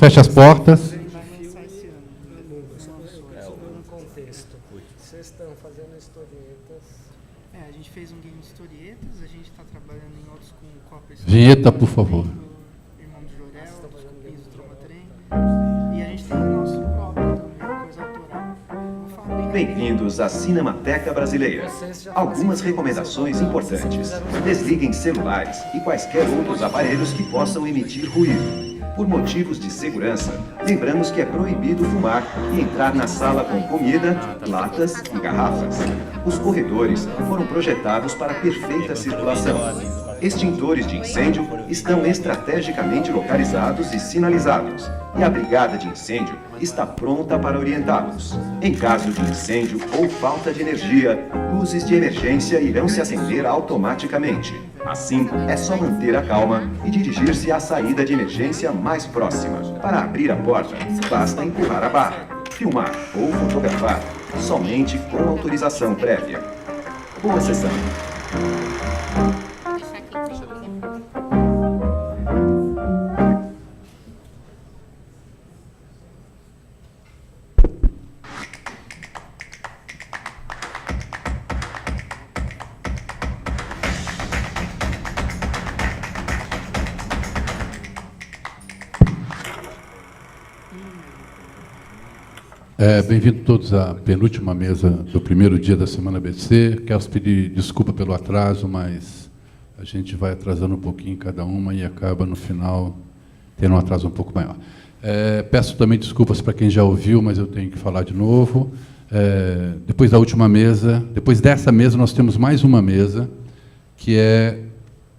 Fecha as portas. Vocês estão fazendo historietas. A gente fez um game de historietas, a gente está trabalhando em outros com cópias. Vinheta, por favor. Irmão do Jorel, dos Cupins do Tromatrem. E a gente tem o nosso próprio também, coisa autoral. Bem-vindos à Cinemateca Brasileira. Algumas recomendações importantes. Desliguem celulares e quaisquer outros aparelhos que possam emitir ruído. Por motivos de segurança, lembramos que é proibido fumar e entrar na sala com comida, latas e garrafas. Os corredores foram projetados para perfeita circulação. Extintores de incêndio estão estrategicamente localizados e sinalizados, e a brigada de incêndio está pronta para orientá-los. Em caso de incêndio ou falta de energia, luzes de emergência irão se acender automaticamente. Assim, é só manter a calma e dirigir-se à saída de emergência mais próxima. Para abrir a porta, basta empurrar a barra, filmar ou fotografar, somente com autorização prévia. Boa sessão. Bem-vindos todos à penúltima mesa do primeiro dia da Semana ABC. Quero pedir desculpa pelo atraso, mas a gente vai atrasando um pouquinho cada uma e acaba, no final, tendo um atraso um pouco maior. Peço também desculpas para quem já ouviu, mas eu tenho que falar de novo. Depois da última mesa, depois dessa mesa, nós temos mais uma mesa, que é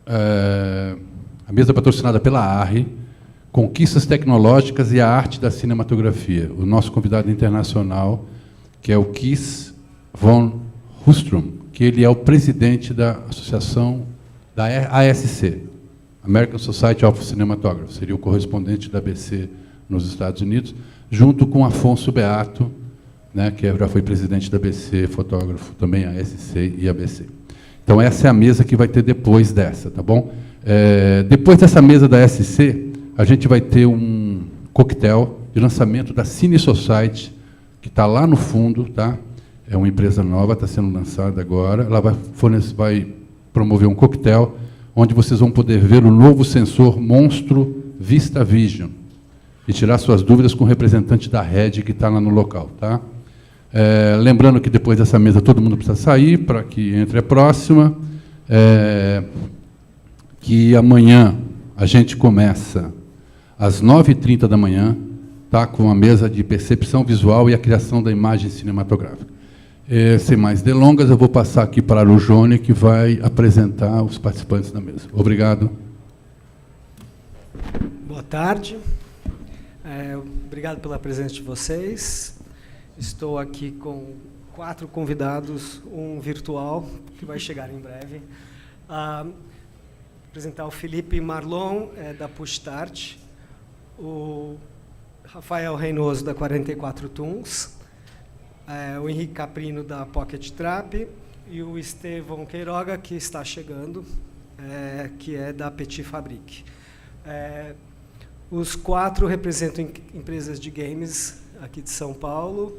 a mesa patrocinada pela ARRI, Conquistas Tecnológicas e a Arte da Cinematografia. O nosso convidado internacional, que é o Kees von Rustrum, que ele é o presidente da associação da ASC, American Society of Cinematographers, seria o correspondente da ABC nos Estados Unidos, junto com Afonso Beato, né, que já foi presidente da ABC, fotógrafo também, ASC e ABC. Então, essa é a mesa que vai ter depois dessa, tá bom? Depois dessa mesa da ASC, a gente vai ter um coquetel de lançamento da Cine Society, que está lá no fundo, tá? É uma empresa nova, está sendo lançada agora. Ela vai promover um coquetel, onde vocês vão poder ver o novo sensor Monstro VistaVision e tirar suas dúvidas com o representante da Red que está lá no local, tá? Lembrando que depois dessa mesa todo mundo precisa sair para que entre a próxima. Que amanhã a gente começa às 9h30 da manhã, tá, com a mesa de percepção visual e a criação da imagem cinematográfica. Sem mais delongas, eu vou passar aqui para o Jônio, que vai apresentar os participantes da mesa. Obrigado. Boa tarde. Obrigado pela presença de vocês. Estou aqui com 4 convidados, um virtual, que vai chegar em breve. Apresentar o Felipe Marlon, da Push-Start, o Rafael Reinoso, da 44 Toons, o Henrique Caprino, da Pocket Trap, e o Estevão Queiroga, que está chegando, que é da Petit Fabrique. Os 4 representam empresas de games aqui de São Paulo.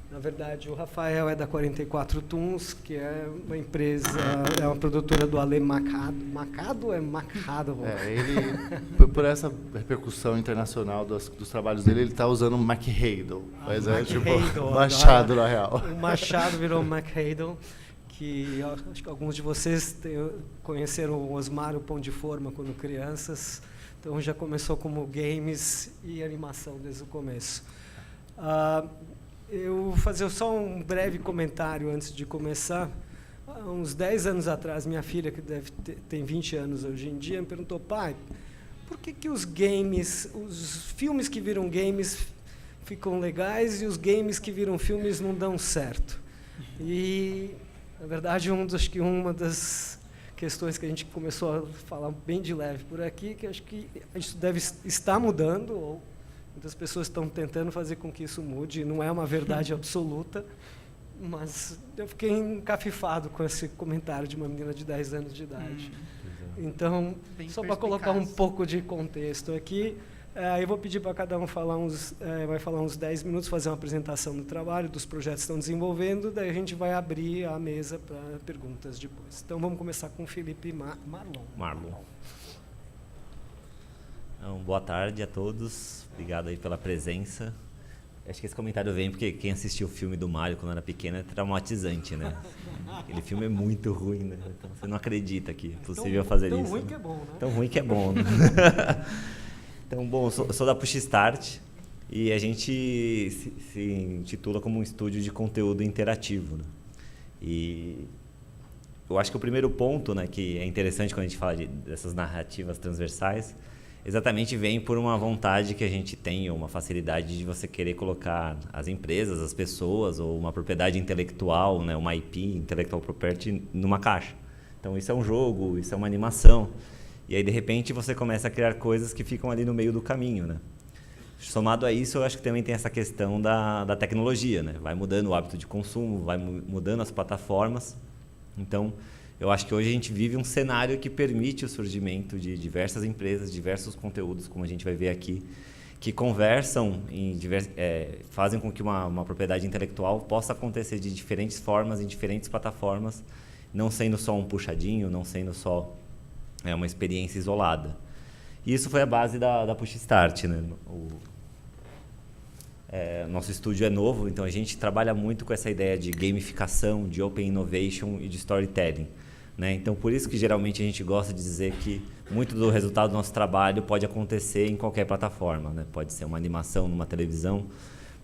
Na verdade, o Rafael é da 44 Toons, que é uma empresa, é uma produtora do Ale Macado. Macado é Macado? Ele, por essa repercussão internacional dos trabalhos dele, ele está usando Mac-Hadle. Mas é tipo Machado, na real. O Machado virou Mac-Hadle, que acho que alguns de vocês conheceram o Osmar, o Pão de Forma, quando crianças. Então, já começou como games e animação desde o começo. Eu vou fazer só um breve comentário antes de começar. Há uns 10 anos atrás, minha filha, que tem 20 anos hoje em dia, me perguntou: pai, por que os games, os filmes que viram games ficam legais e os games que viram filmes não dão certo? E, na verdade, acho que uma das questões que a gente começou a falar bem de leve por aqui, que acho que isso deve estar mudando, ou muitas pessoas estão tentando fazer com que isso mude, não é uma verdade absoluta, mas eu fiquei encafifado com esse comentário de uma menina de 10 anos de idade. Então, só para colocar um pouco de contexto aqui, Eu vou pedir para cada um vai falar uns 10 minutos, fazer uma apresentação do trabalho, dos projetos que estão desenvolvendo, daí a gente vai abrir a mesa para perguntas depois. Então vamos começar com o Felipe Marlon. Então, boa tarde a todos, obrigado aí pela presença. Acho que esse comentário vem porque quem assistiu o filme do Mario quando era pequeno é traumatizante, né? Aquele filme é muito ruim, né? Então você não acredita que é possível fazer isso. Tão ruim que é bom, né? Tão ruim que é bom, né? Então, bom, eu sou da Push Start e a gente se intitula como um estúdio de conteúdo interativo, né? E eu acho que o primeiro ponto, né, que é interessante quando a gente fala dessas narrativas transversais, exatamente vem por uma vontade que a gente tem, ou uma facilidade de você querer colocar as empresas, as pessoas, ou uma propriedade intelectual, né, uma IP, Intellectual Property, numa caixa. Então, isso é um jogo, isso é uma animação. E aí, de repente, você começa a criar coisas que ficam ali no meio do caminho, né? Somado a isso, eu acho que também tem essa questão da tecnologia, né? Vai mudando o hábito de consumo, vai mudando as plataformas. Então, eu acho que hoje a gente vive um cenário que permite o surgimento de diversas empresas, diversos conteúdos, como a gente vai ver aqui, que conversam, fazem com que uma propriedade intelectual possa acontecer de diferentes formas, em diferentes plataformas, não sendo só um puxadinho, não sendo só uma experiência isolada. E isso foi a base da Push Start, né? Nosso estúdio é novo, então a gente trabalha muito com essa ideia de gamificação, de open innovation e de storytelling, né? Então, por isso que geralmente a gente gosta de dizer que muito do resultado do nosso trabalho pode acontecer em qualquer plataforma, né? Pode ser uma animação numa televisão,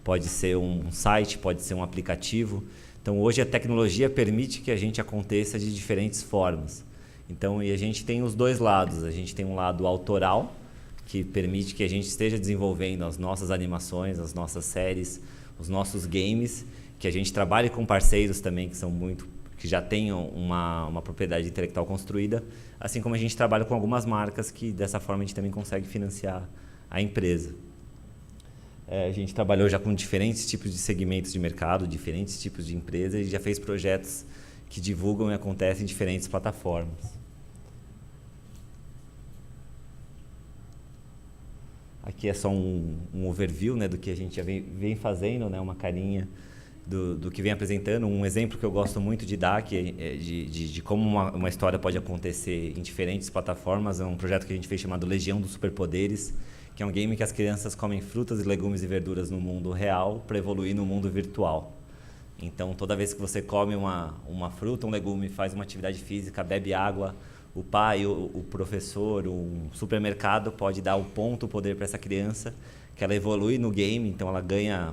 pode ser um site, pode ser um aplicativo. Então, hoje a tecnologia permite que a gente aconteça de diferentes formas. Então, e a gente tem os dois lados. A gente tem um lado autoral, que permite que a gente esteja desenvolvendo as nossas animações, as nossas séries, os nossos games, que a gente trabalhe com parceiros também que já tenham uma propriedade intelectual construída, assim como a gente trabalha com algumas marcas que dessa forma a gente também consegue financiar a empresa. A gente trabalhou já com diferentes tipos de segmentos de mercado, diferentes tipos de empresas, e já fez projetos que divulgam e acontecem em diferentes plataformas. Aqui é só um overview, né, do que a gente já vem fazendo, né, uma carinha do que vem apresentando. Um exemplo que eu gosto muito de dar, que é de como uma história pode acontecer em diferentes plataformas, é um projeto que a gente fez chamado Legião dos Superpoderes, que é um game que as crianças comem frutas, legumes e verduras no mundo real para evoluir no mundo virtual. Então, toda vez que você come uma fruta, um legume, faz uma atividade física, bebe água, o pai, o professor, um supermercado pode dar o poder para essa criança, que ela evolui no game. Então, ela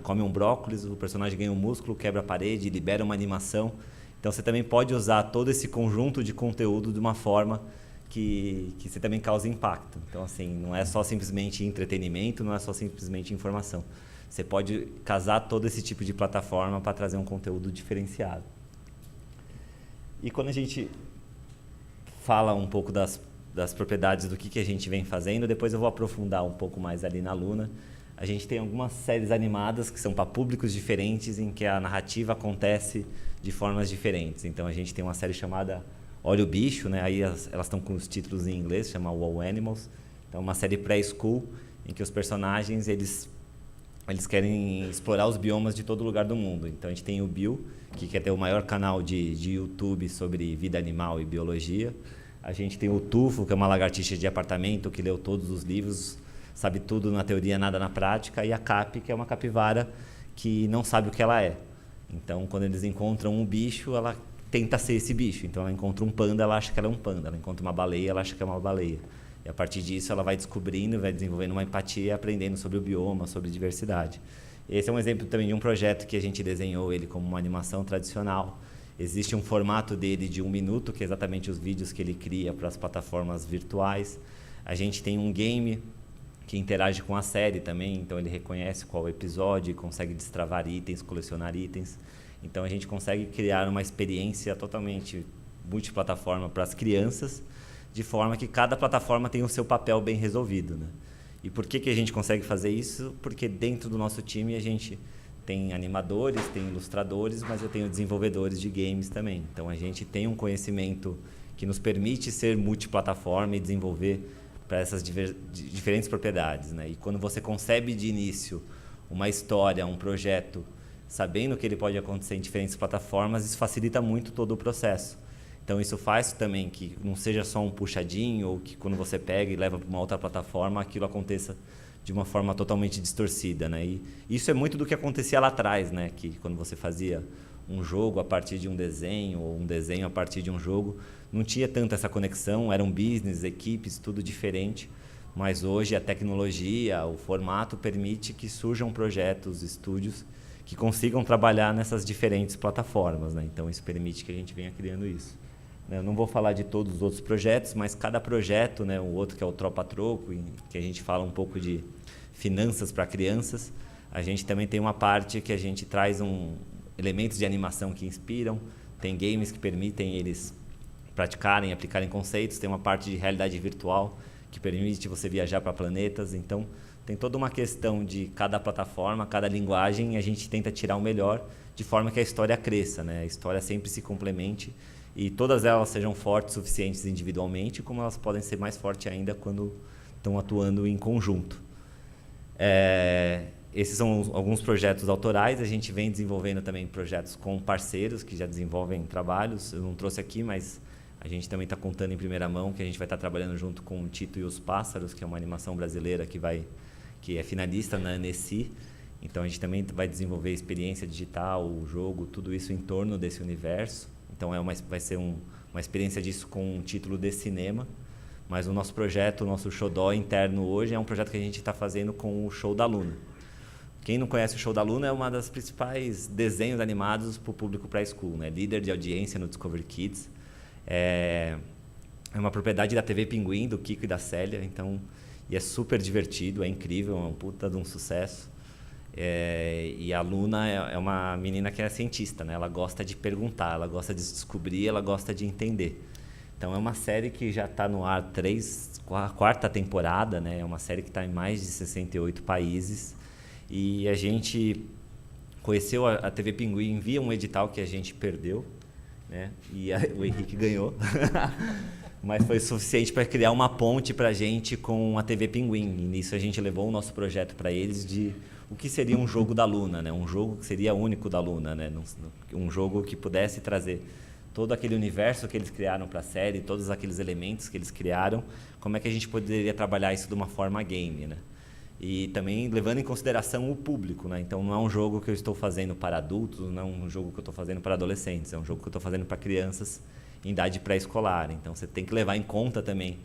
come um brócolis, o personagem ganha um músculo, quebra a parede, libera uma animação. Então, você também pode usar todo esse conjunto de conteúdo de uma forma que você também causa impacto. Então, assim, não é só simplesmente entretenimento, não é só simplesmente informação. Você pode casar todo esse tipo de plataforma para trazer um conteúdo diferenciado. E quando a gente fala um pouco das propriedades do que a gente vem fazendo, depois eu vou aprofundar um pouco mais ali na Luna. A gente tem algumas séries animadas que são para públicos diferentes, em que a narrativa acontece de formas diferentes. Então, a gente tem uma série chamada Olha o Bicho, né? Aí elas estão com os títulos em inglês, chama All Animals. Então, uma série pré-school, em que os personagens, eles querem explorar os biomas de todo lugar do mundo. Então, a gente tem o Bill, que quer ter o maior canal de YouTube sobre vida animal e biologia. A gente tem o Tufo, que é uma lagartixa de apartamento, que leu todos os livros, sabe tudo na teoria, nada na prática. E a Cap, que é uma capivara que não sabe o que ela é. Então, quando eles encontram um bicho, ela tenta ser esse bicho. Então, ela encontra um panda, ela acha que ela é um panda. Ela encontra uma baleia, ela acha que é uma baleia. E a partir disso, ela vai descobrindo, vai desenvolvendo uma empatia, aprendendo sobre o bioma, sobre diversidade. Esse é um exemplo também de um projeto que a gente desenhou ele como uma animação tradicional. Existe um formato dele de 1 minuto, que é exatamente os vídeos que ele cria para as plataformas virtuais. A gente tem um game que interage com a série também, então ele reconhece qual episódio, consegue destravar itens, colecionar itens. Então a gente consegue criar uma experiência totalmente multiplataforma para as crianças, de forma que cada plataforma tem o seu papel bem resolvido, né? E por que a gente consegue fazer isso? Porque dentro do nosso time a gente tem animadores, tem ilustradores, mas eu tenho desenvolvedores de games também. Então a gente tem um conhecimento que nos permite ser multiplataforma e desenvolver essas diferentes propriedades, né? E quando você concebe de início uma história, um projeto, sabendo que ele pode acontecer em diferentes plataformas, isso facilita muito todo o processo. Então isso faz também que não seja só um puxadinho, ou que quando você pega e leva para uma outra plataforma, aquilo aconteça de uma forma totalmente distorcida, né? E isso é muito do que acontecia lá atrás, né? Que quando você fazia um jogo a partir de um desenho, ou um desenho a partir de um jogo, não tinha tanto essa conexão, eram business, equipes, tudo diferente, mas hoje a tecnologia, o formato permite que surjam projetos, estúdios, que consigam trabalhar nessas diferentes plataformas, né? Então isso permite que a gente venha criando isso. Eu não vou falar de todos os outros projetos, mas cada projeto, né, o outro que é o Tropa Troco, que a gente fala um pouco de finanças para crianças, a gente também tem uma parte que a gente traz elementos de animação que inspiram, tem games que permitem eles praticarem, aplicarem conceitos, tem uma parte de realidade virtual que permite você viajar para planetas, então tem toda uma questão de cada plataforma, cada linguagem, e a gente tenta tirar o melhor de forma que a história cresça, né? A história sempre se complemente e todas elas sejam fortes o suficientes individualmente, como elas podem ser mais fortes ainda quando estão atuando em conjunto. Esses são alguns projetos autorais, a gente vem desenvolvendo também projetos com parceiros que já desenvolvem trabalhos, eu não trouxe aqui, mas a gente também está contando em primeira mão que a gente vai estar trabalhando junto com o Tito e os Pássaros, que é uma animação brasileira que é finalista na Annecy. Então a gente também vai desenvolver experiência digital, o jogo, tudo isso em torno desse universo. Então vai ser uma experiência disso com um título de cinema. Mas o nosso projeto, o nosso xodó interno hoje é um projeto que a gente está fazendo com o Show da Luna. Quem não conhece o Show da Luna é uma das principais desenhos animados para o público pré-school, né? Líder de audiência no Discovery Kids. É uma propriedade da TV Pinguim, do Kiko e da Célia, então, e é super divertido, é incrível, é um puta de um sucesso. E a Luna é uma menina que é cientista, né? Ela gosta de perguntar, ela gosta de descobrir, ela gosta de entender. Então é uma série que já está no ar a quarta temporada, né? É uma série que está em mais de 68 países. E a gente conheceu a TV Pinguim via um edital que a gente perdeu, né? E o Henrique ganhou. Mas foi suficiente para criar uma ponte para a gente com a TV Pinguim. E nisso a gente levou o nosso projeto para eles de o que seria um jogo da Luna, né? Um jogo que seria único da Luna, né? Um jogo que pudesse trazer todo aquele universo que eles criaram para a série, todos aqueles elementos que eles criaram, como é que a gente poderia trabalhar isso de uma forma game, né? E também levando em consideração o público, né? Então não é um jogo que eu estou fazendo para adultos, não é um jogo que eu estou fazendo para adolescentes, é um jogo que eu estou fazendo para crianças em idade pré-escolar. Então você tem que levar em conta também,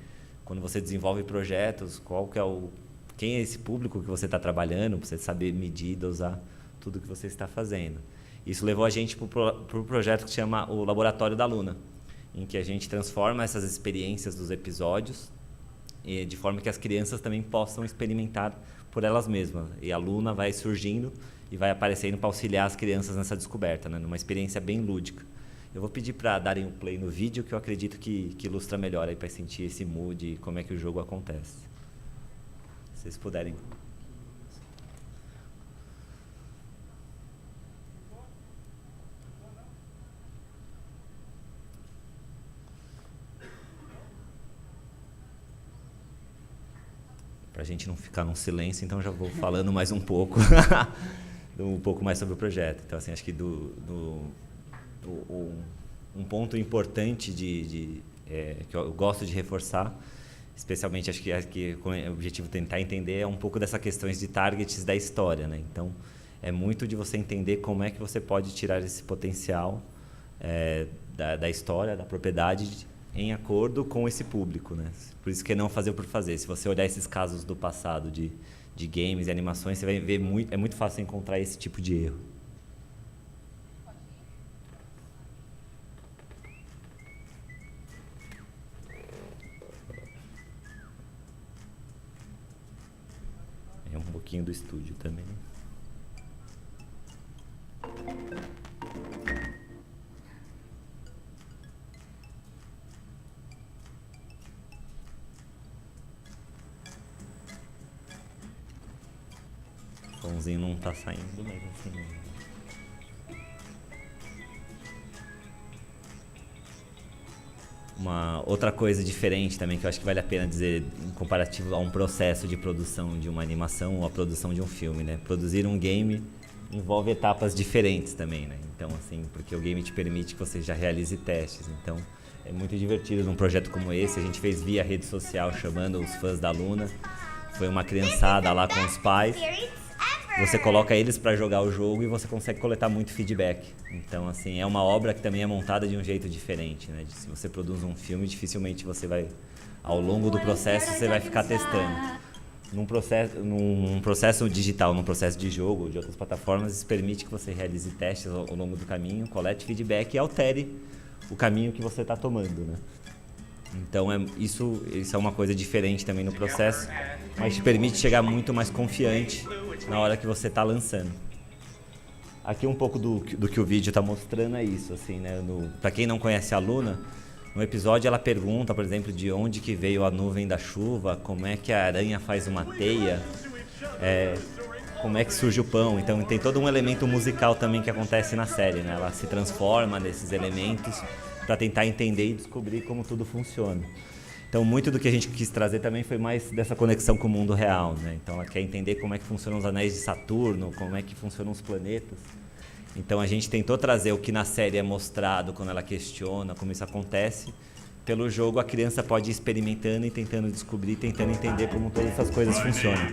quando você desenvolve projetos, quem é esse público que você está trabalhando, para você saber medir, dosar tudo que você está fazendo. Isso levou a gente para o projeto que se chama o Laboratório da Luna, em que a gente transforma essas experiências dos episódios de forma que as crianças também possam experimentar por elas mesmas. E a Luna vai surgindo e vai aparecendo para auxiliar as crianças nessa descoberta, né? Numa experiência bem lúdica. Eu vou pedir para darem um play no vídeo, que eu acredito que ilustra melhor aí para sentir esse mood e como é que o jogo acontece. Se vocês puderem. Para a gente não ficar num silêncio, então já vou falando mais um pouco, um pouco mais sobre o projeto. Então, assim, acho que um ponto importante que eu gosto de reforçar, especialmente acho que o objetivo é tentar entender é um pouco dessas questões de targets da história, né? Então, é muito de você entender como é que você pode tirar esse potencial da história, da propriedade, em acordo com esse público, né? Por isso que é não fazer por fazer. Se você olhar esses casos do passado de games e animações, você vai ver é muito fácil encontrar esse tipo de erro. É um pouquinho do estúdio também. O somzinho não tá saindo, mas assim... Uma outra coisa diferente também que eu acho que vale a pena dizer em comparativo a um processo de produção de uma animação ou a produção de um filme, né? Produzir um game envolve etapas diferentes também, né? Então, assim, porque o game te permite que você já realize testes. Então, é muito divertido num projeto como esse. A gente fez via rede social chamando os fãs da Luna. Foi uma criançada lá com os pais. Você coloca eles para jogar o jogo e você consegue coletar muito feedback. Então, assim, é uma obra que também é montada de um jeito diferente, né? Se você produz um filme, dificilmente você vai, ao longo do processo, você vai ficar testando. Num processo digital, num processo de jogo, de outras plataformas, isso permite que você realize testes ao longo do caminho, colete feedback e altere o caminho que você está tomando, né? Então, isso é uma coisa diferente também no processo, mas te permite chegar muito mais confiante na hora que você está lançando. Aqui um pouco do que o vídeo está mostrando é isso, assim, né? Para quem não conhece a Luna, no episódio ela pergunta, por exemplo, de onde que veio a nuvem da chuva, como é que a aranha faz uma teia, como é que surge o pão. Então tem todo um elemento musical também que acontece na série, né? Ela se transforma nesses elementos para tentar entender e descobrir como tudo funciona. Então, muito do que a gente quis trazer também foi mais dessa conexão com o mundo real, né? Então, ela quer entender como é que funcionam os anéis de Saturno, como é que funcionam os planetas. Então, a gente tentou trazer o que na série é mostrado quando ela questiona como isso acontece. Pelo jogo, a criança pode ir experimentando e tentando descobrir, tentando entender como todas essas coisas funcionam.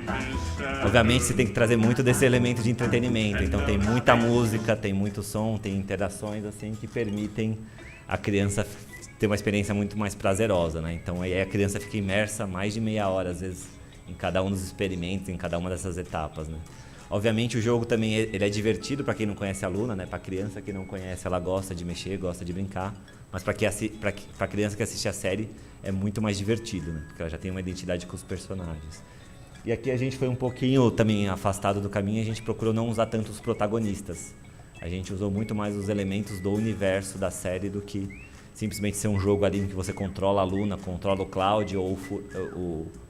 Obviamente, você tem que trazer muito desse elemento de entretenimento. Então, tem muita música, tem muito som, tem interações assim que permitem a criança ter uma experiência muito mais prazerosa, né? Então aí a criança fica imersa mais de meia hora, às vezes, em cada um dos experimentos, em cada uma dessas etapas, né? Obviamente o jogo também ele é divertido para quem não conhece a Luna, né? Para a criança que não conhece, ela gosta de mexer, gosta de brincar, mas para a criança que assiste a série é muito mais divertido, né? Porque ela já tem uma identidade com os personagens. E aqui a gente foi um pouquinho também afastado do caminho, a gente procurou não usar tanto os protagonistas. A gente usou muito mais os elementos do universo da série do que simplesmente ser um jogo ali em que você controla a Luna, controla o Cloud ou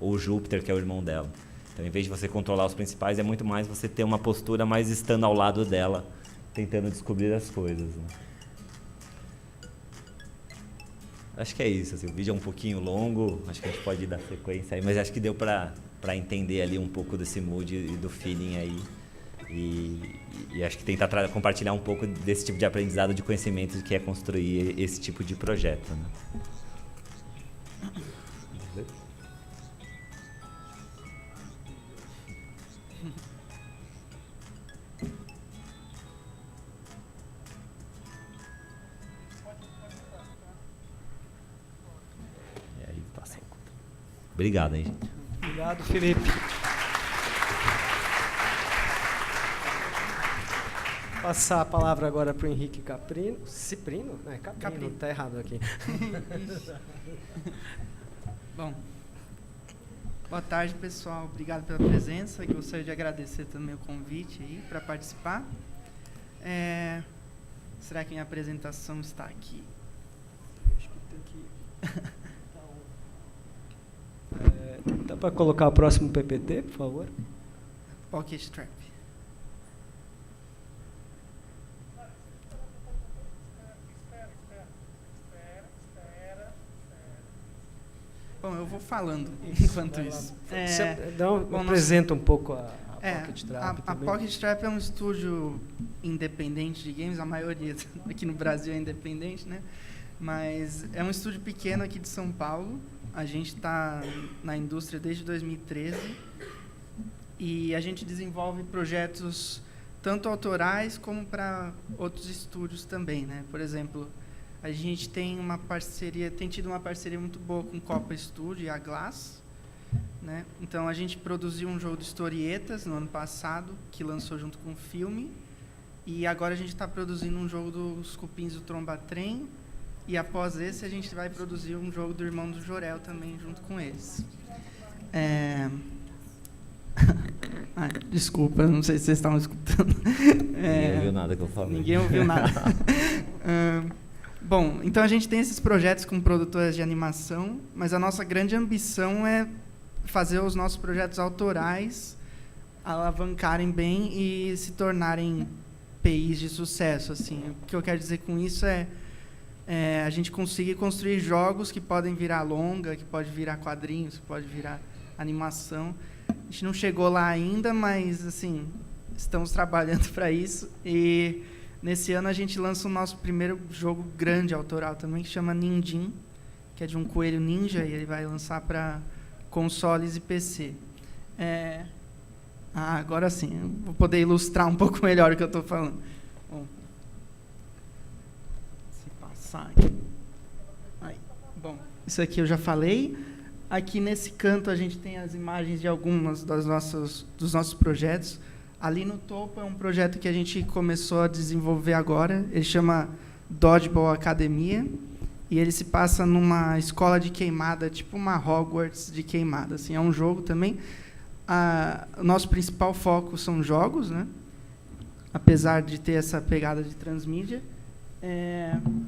o Júpiter, que é o irmão dela. Então, em vez de você controlar os principais, é muito mais você ter uma postura mais estando ao lado dela, tentando descobrir as coisas, né? Acho que é isso. Assim, o vídeo é um pouquinho longo, acho que a gente pode dar sequência aí, mas acho que deu para entender ali um pouco desse mood e do feeling aí. E acho que tentar compartilhar um pouco desse tipo de aprendizado, de conhecimento que é construir esse tipo de projeto, né? E aí, passa o conta. Obrigado, hein, gente. Obrigado, Felipe. Passar a palavra agora para o Henrique Caprino. Ciprino? É, Caprino, está errado aqui. Bom, boa tarde, pessoal. Obrigado pela presença. Eu gostaria de agradecer também o convite aí para participar. Será que minha apresentação está aqui? Acho que tem que... dá para colocar o próximo PPT, por favor? Pocket Trap. Bom, eu vou falando enquanto isso. Apresenta um pouco a Pocket Trap. A Pocket Trap é um estúdio independente de games, a maioria aqui no Brasil é independente, né? Mas é um estúdio pequeno aqui de São Paulo. A gente está na indústria desde 2013 e a gente desenvolve projetos tanto autorais como para outros estúdios também, né? Por exemplo, a gente tem tido uma parceria muito boa com Copa Studio e a Glass, né? Então a gente produziu um jogo de historietas no ano passado, que lançou junto com o filme, e agora a gente está produzindo um jogo dos Cupins do Tromba Trem, e após esse a gente vai produzir um jogo do Irmão do Jorel também junto com eles. Desculpa, não sei se vocês estavam escutando. Ninguém ouviu nada que eu falei. Ninguém ouviu nada. Bom, então a gente tem esses projetos com produtoras de animação, mas a nossa grande ambição é fazer os nossos projetos autorais alavancarem bem e se tornarem PIs de sucesso. Assim. O que eu quero dizer com isso é a gente conseguir construir jogos que podem virar longa, que pode virar quadrinhos, que pode virar animação. A gente não chegou lá ainda, mas assim, estamos trabalhando para isso. E nesse ano a gente lança o nosso primeiro jogo grande autoral também, que chama Ninjin, que é de um coelho ninja, e ele vai lançar para consoles e PC. Agora sim, eu vou poder ilustrar um pouco melhor o que eu estou falando. Bom, se passar aqui. Aí. Bom, isso aqui eu já falei. Aqui nesse canto a gente tem as imagens de algumas dos nossos projetos. Ali no topo é um projeto que a gente começou a desenvolver agora. Ele chama Dodgeball Academia. E ele se passa numa escola de queimada, tipo uma Hogwarts de queimada. Assim, é um jogo também. O nosso principal foco são jogos, né? Apesar de ter essa pegada de transmídia.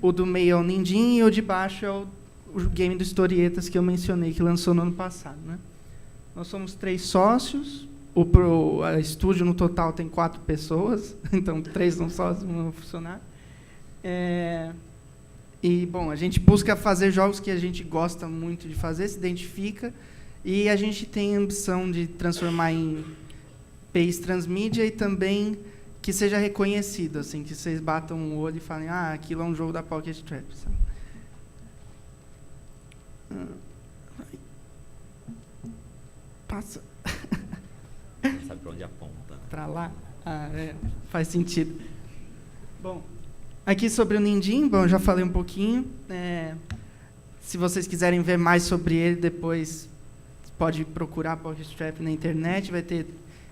O do meio é o Ninjin e o de baixo é o game do Historietas que eu mencionei, que lançou no ano passado, né? Nós somos 3 sócios. O estúdio, no total, tem 4 pessoas. Então, 3 são sócios, 1 é um funcionário. E, bom, a gente busca fazer jogos que a gente gosta muito de fazer, se identifica, e a gente tem a ambição de transformar em PIs transmídia e também que seja reconhecido, assim, que vocês batam o olho e falem, aquilo é um jogo da Pocket Trap, sabe? Passa. Não sabe para onde aponta. Para lá? Faz sentido. Bom, aqui sobre o Ninjin, bom, eu já falei um pouquinho. Se vocês quiserem ver mais sobre ele, depois pode procurar Pocket Trap na internet, vai ter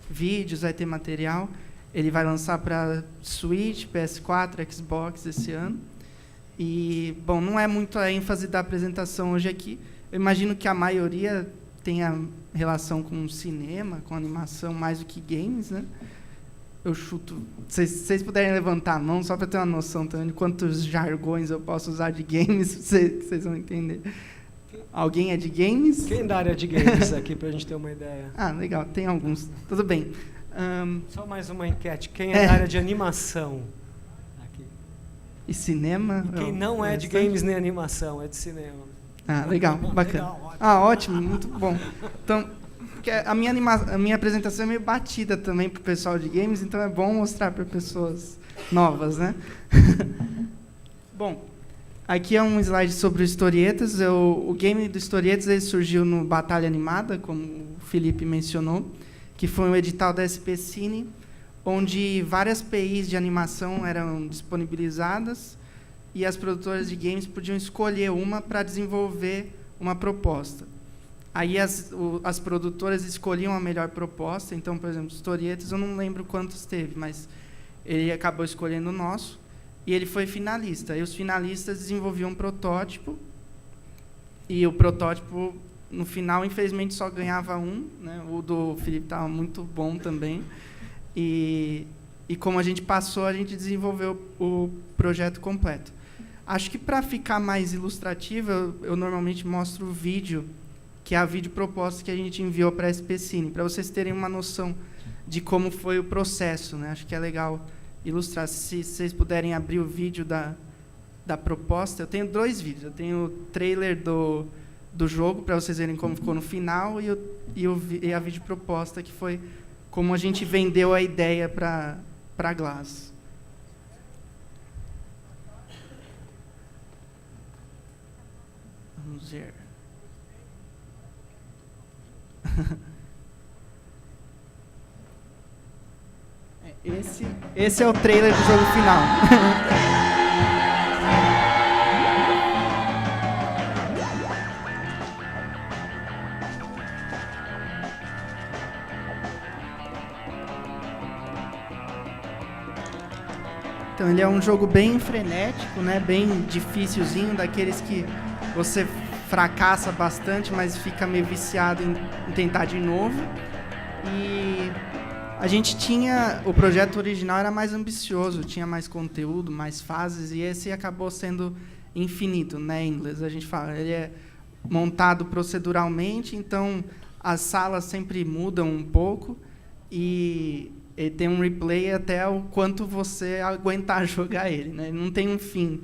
vídeos, vai ter material. Ele vai lançar para Switch, PS4, Xbox esse ano. E, bom, não é muito a ênfase da apresentação hoje aqui. Eu imagino que a maioria tenha relação com cinema, com animação, mais do que games, né? Eu chuto... Se vocês puderem levantar a mão, só para ter uma noção também de quantos jargões eu posso usar de games, vocês vão entender. Alguém é de games? Quem da área de games aqui, para a gente ter uma ideia? Legal, tem alguns. Tudo bem. Só mais uma enquete. Quem é da área de animação? Aqui. E cinema? E quem não é de games nem animação, é de cinema. Legal, bacana. Legal, ótimo, muito bom. Então, a minha apresentação é meio batida também para o pessoal de games, então é bom mostrar para pessoas novas, né? Bom, aqui é um slide sobre o Historietas. O game do Historietas ele surgiu no Batalha Animada, como o Felipe mencionou, que foi um edital da SP Cine, onde várias PIs de animação eram disponibilizadas e as produtoras de games podiam escolher uma para desenvolver uma proposta. Aí as produtoras escolhiam a melhor proposta. Então, por exemplo, Historietas, eu não lembro quantos teve, mas ele acabou escolhendo o nosso e ele foi finalista. E os finalistas desenvolviam um protótipo e o protótipo, no final, infelizmente, só ganhava um, né? O do Felipe estava muito bom também. E como a gente passou, a gente desenvolveu o projeto completo. Acho que, para ficar mais ilustrativo, eu normalmente mostro o vídeo, que é a videoproposta que a gente enviou para a SP Cine, para vocês terem uma noção de como foi o processo, né? Acho que é legal ilustrar. Se vocês puderem abrir o vídeo da proposta, eu tenho 2 vídeos. Eu tenho o trailer do jogo, para vocês verem como ficou no final, e a videoproposta, que foi como a gente vendeu a ideia para a Glass. Vamos ver. Esse é o trailer do jogo final. Então, ele é um jogo bem frenético, né? Bem dificilzinho, daqueles que você fracassa bastante, mas fica meio viciado em tentar de novo. E a gente tinha... O projeto original era mais ambicioso, tinha mais conteúdo, mais fases, e esse acabou sendo infinito, né? Em inglês a gente fala. Ele é montado proceduralmente, então as salas sempre mudam um pouco, e ele tem um replay até o quanto você aguentar jogar ele, né? Não tem um fim.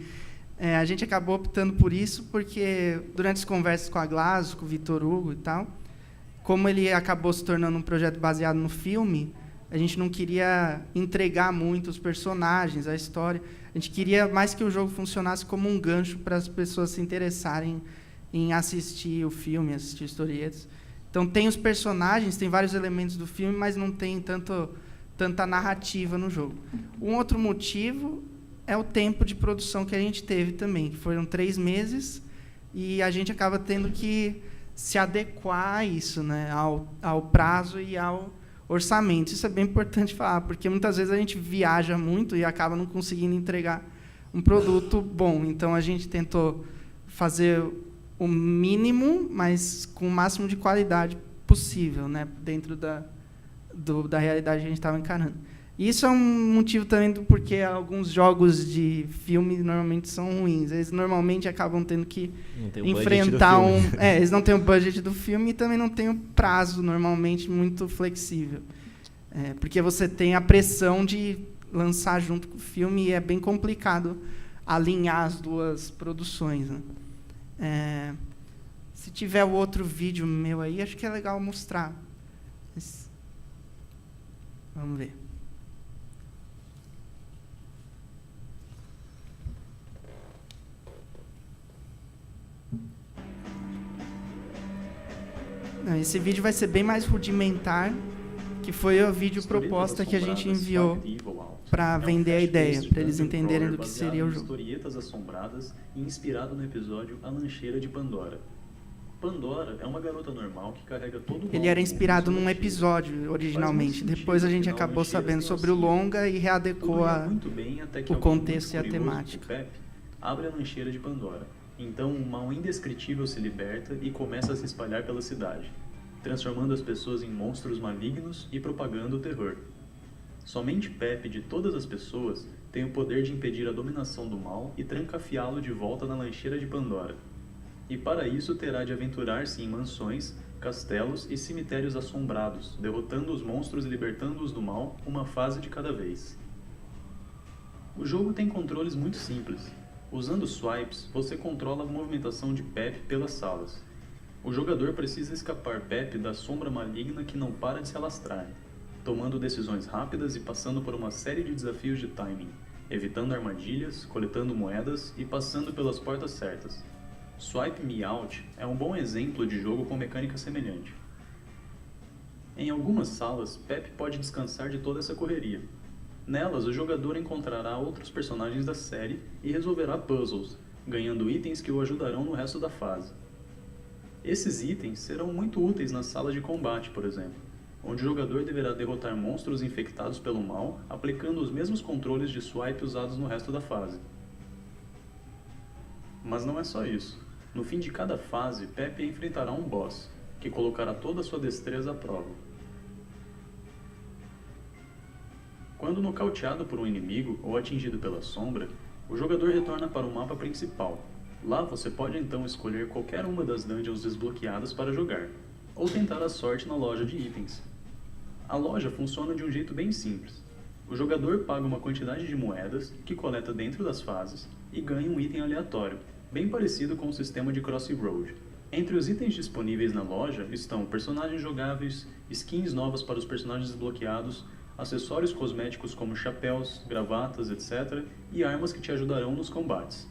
A gente acabou optando por isso porque, durante as conversas com a Glass, com o Vitor Hugo e tal, como ele acabou se tornando um projeto baseado no filme, a gente não queria entregar muito os personagens, a história. A gente queria mais que o jogo funcionasse como um gancho para as pessoas se interessarem em assistir o filme, assistir historietas. Então, tem os personagens, tem vários elementos do filme, mas não tem tanta narrativa no jogo. Um outro motivo é o tempo de produção que a gente teve também. Foram 3 meses e a gente acaba tendo que se adequar a isso, né, ao prazo e ao orçamento. Isso é bem importante falar, porque muitas vezes a gente viaja muito e acaba não conseguindo entregar um produto bom. Então, a gente tentou fazer o mínimo, mas com o máximo de qualidade possível, né, dentro da realidade que a gente estava encarando. Isso é um motivo também do porquê alguns jogos de filme normalmente são ruins. Eles normalmente acabam tendo que enfrentar eles não têm o budget do filme e também não têm o prazo, normalmente, muito flexível. Porque você tem a pressão de lançar junto com o filme e é bem complicado alinhar as duas produções, né? Se tiver o outro vídeo meu aí, acho que é legal mostrar. Vamos ver. Esse vídeo vai ser bem mais rudimentar, que foi o vídeo proposta que a gente enviou para vender a ideia, para eles entenderem do que seria o jogo. Historietas assombradas e inspirado no episódio A Lancheira de Pandora. Pandora é uma garota normal que carrega todo o... Ele era inspirado num episódio, originalmente. Depois a gente acabou sabendo sobre o longa e readequou o contexto e a temática. Pepe abre a lancheira de Pandora. Então, um mal indescritível se liberta e começa a se espalhar pela cidade, transformando as pessoas em monstros malignos e propagando o terror. Somente Pepe, de todas as pessoas, tem o poder de impedir a dominação do mal e trancafiá-lo de volta na lancheira de Pandora. E para isso terá de aventurar-se em mansões, castelos e cemitérios assombrados, derrotando os monstros e libertando-os do mal, uma fase de cada vez. O jogo tem controles muito simples. Usando swipes, você controla a movimentação de Pepe pelas salas. O jogador precisa escapar Pepe da sombra maligna que não para de se alastrar, tomando decisões rápidas e passando por uma série de desafios de timing, evitando armadilhas, coletando moedas e passando pelas portas certas. Swipe Me Out é um bom exemplo de jogo com mecânica semelhante. Em algumas salas, Pepe pode descansar de toda essa correria. Nelas, o jogador encontrará outros personagens da série e resolverá puzzles, ganhando itens que o ajudarão no resto da fase. Esses itens serão muito úteis nas salas de combate, por exemplo, onde o jogador deverá derrotar monstros infectados pelo mal, aplicando os mesmos controles de swipe usados no resto da fase. Mas não é só isso. No fim de cada fase, Pepe enfrentará um boss, que colocará toda a sua destreza à prova. Quando nocauteado por um inimigo ou atingido pela sombra, o jogador retorna para o mapa principal. Lá você pode então escolher qualquer uma das dungeons desbloqueadas para jogar, ou tentar a sorte na loja de itens. A loja funciona de um jeito bem simples. O jogador paga uma quantidade de moedas que coleta dentro das fases e ganha um item aleatório, bem parecido com o sistema de Crossroad. Entre os itens disponíveis na loja estão personagens jogáveis, skins novas para os personagens desbloqueados, acessórios cosméticos como chapéus, gravatas, etc., e armas que te ajudarão nos combates.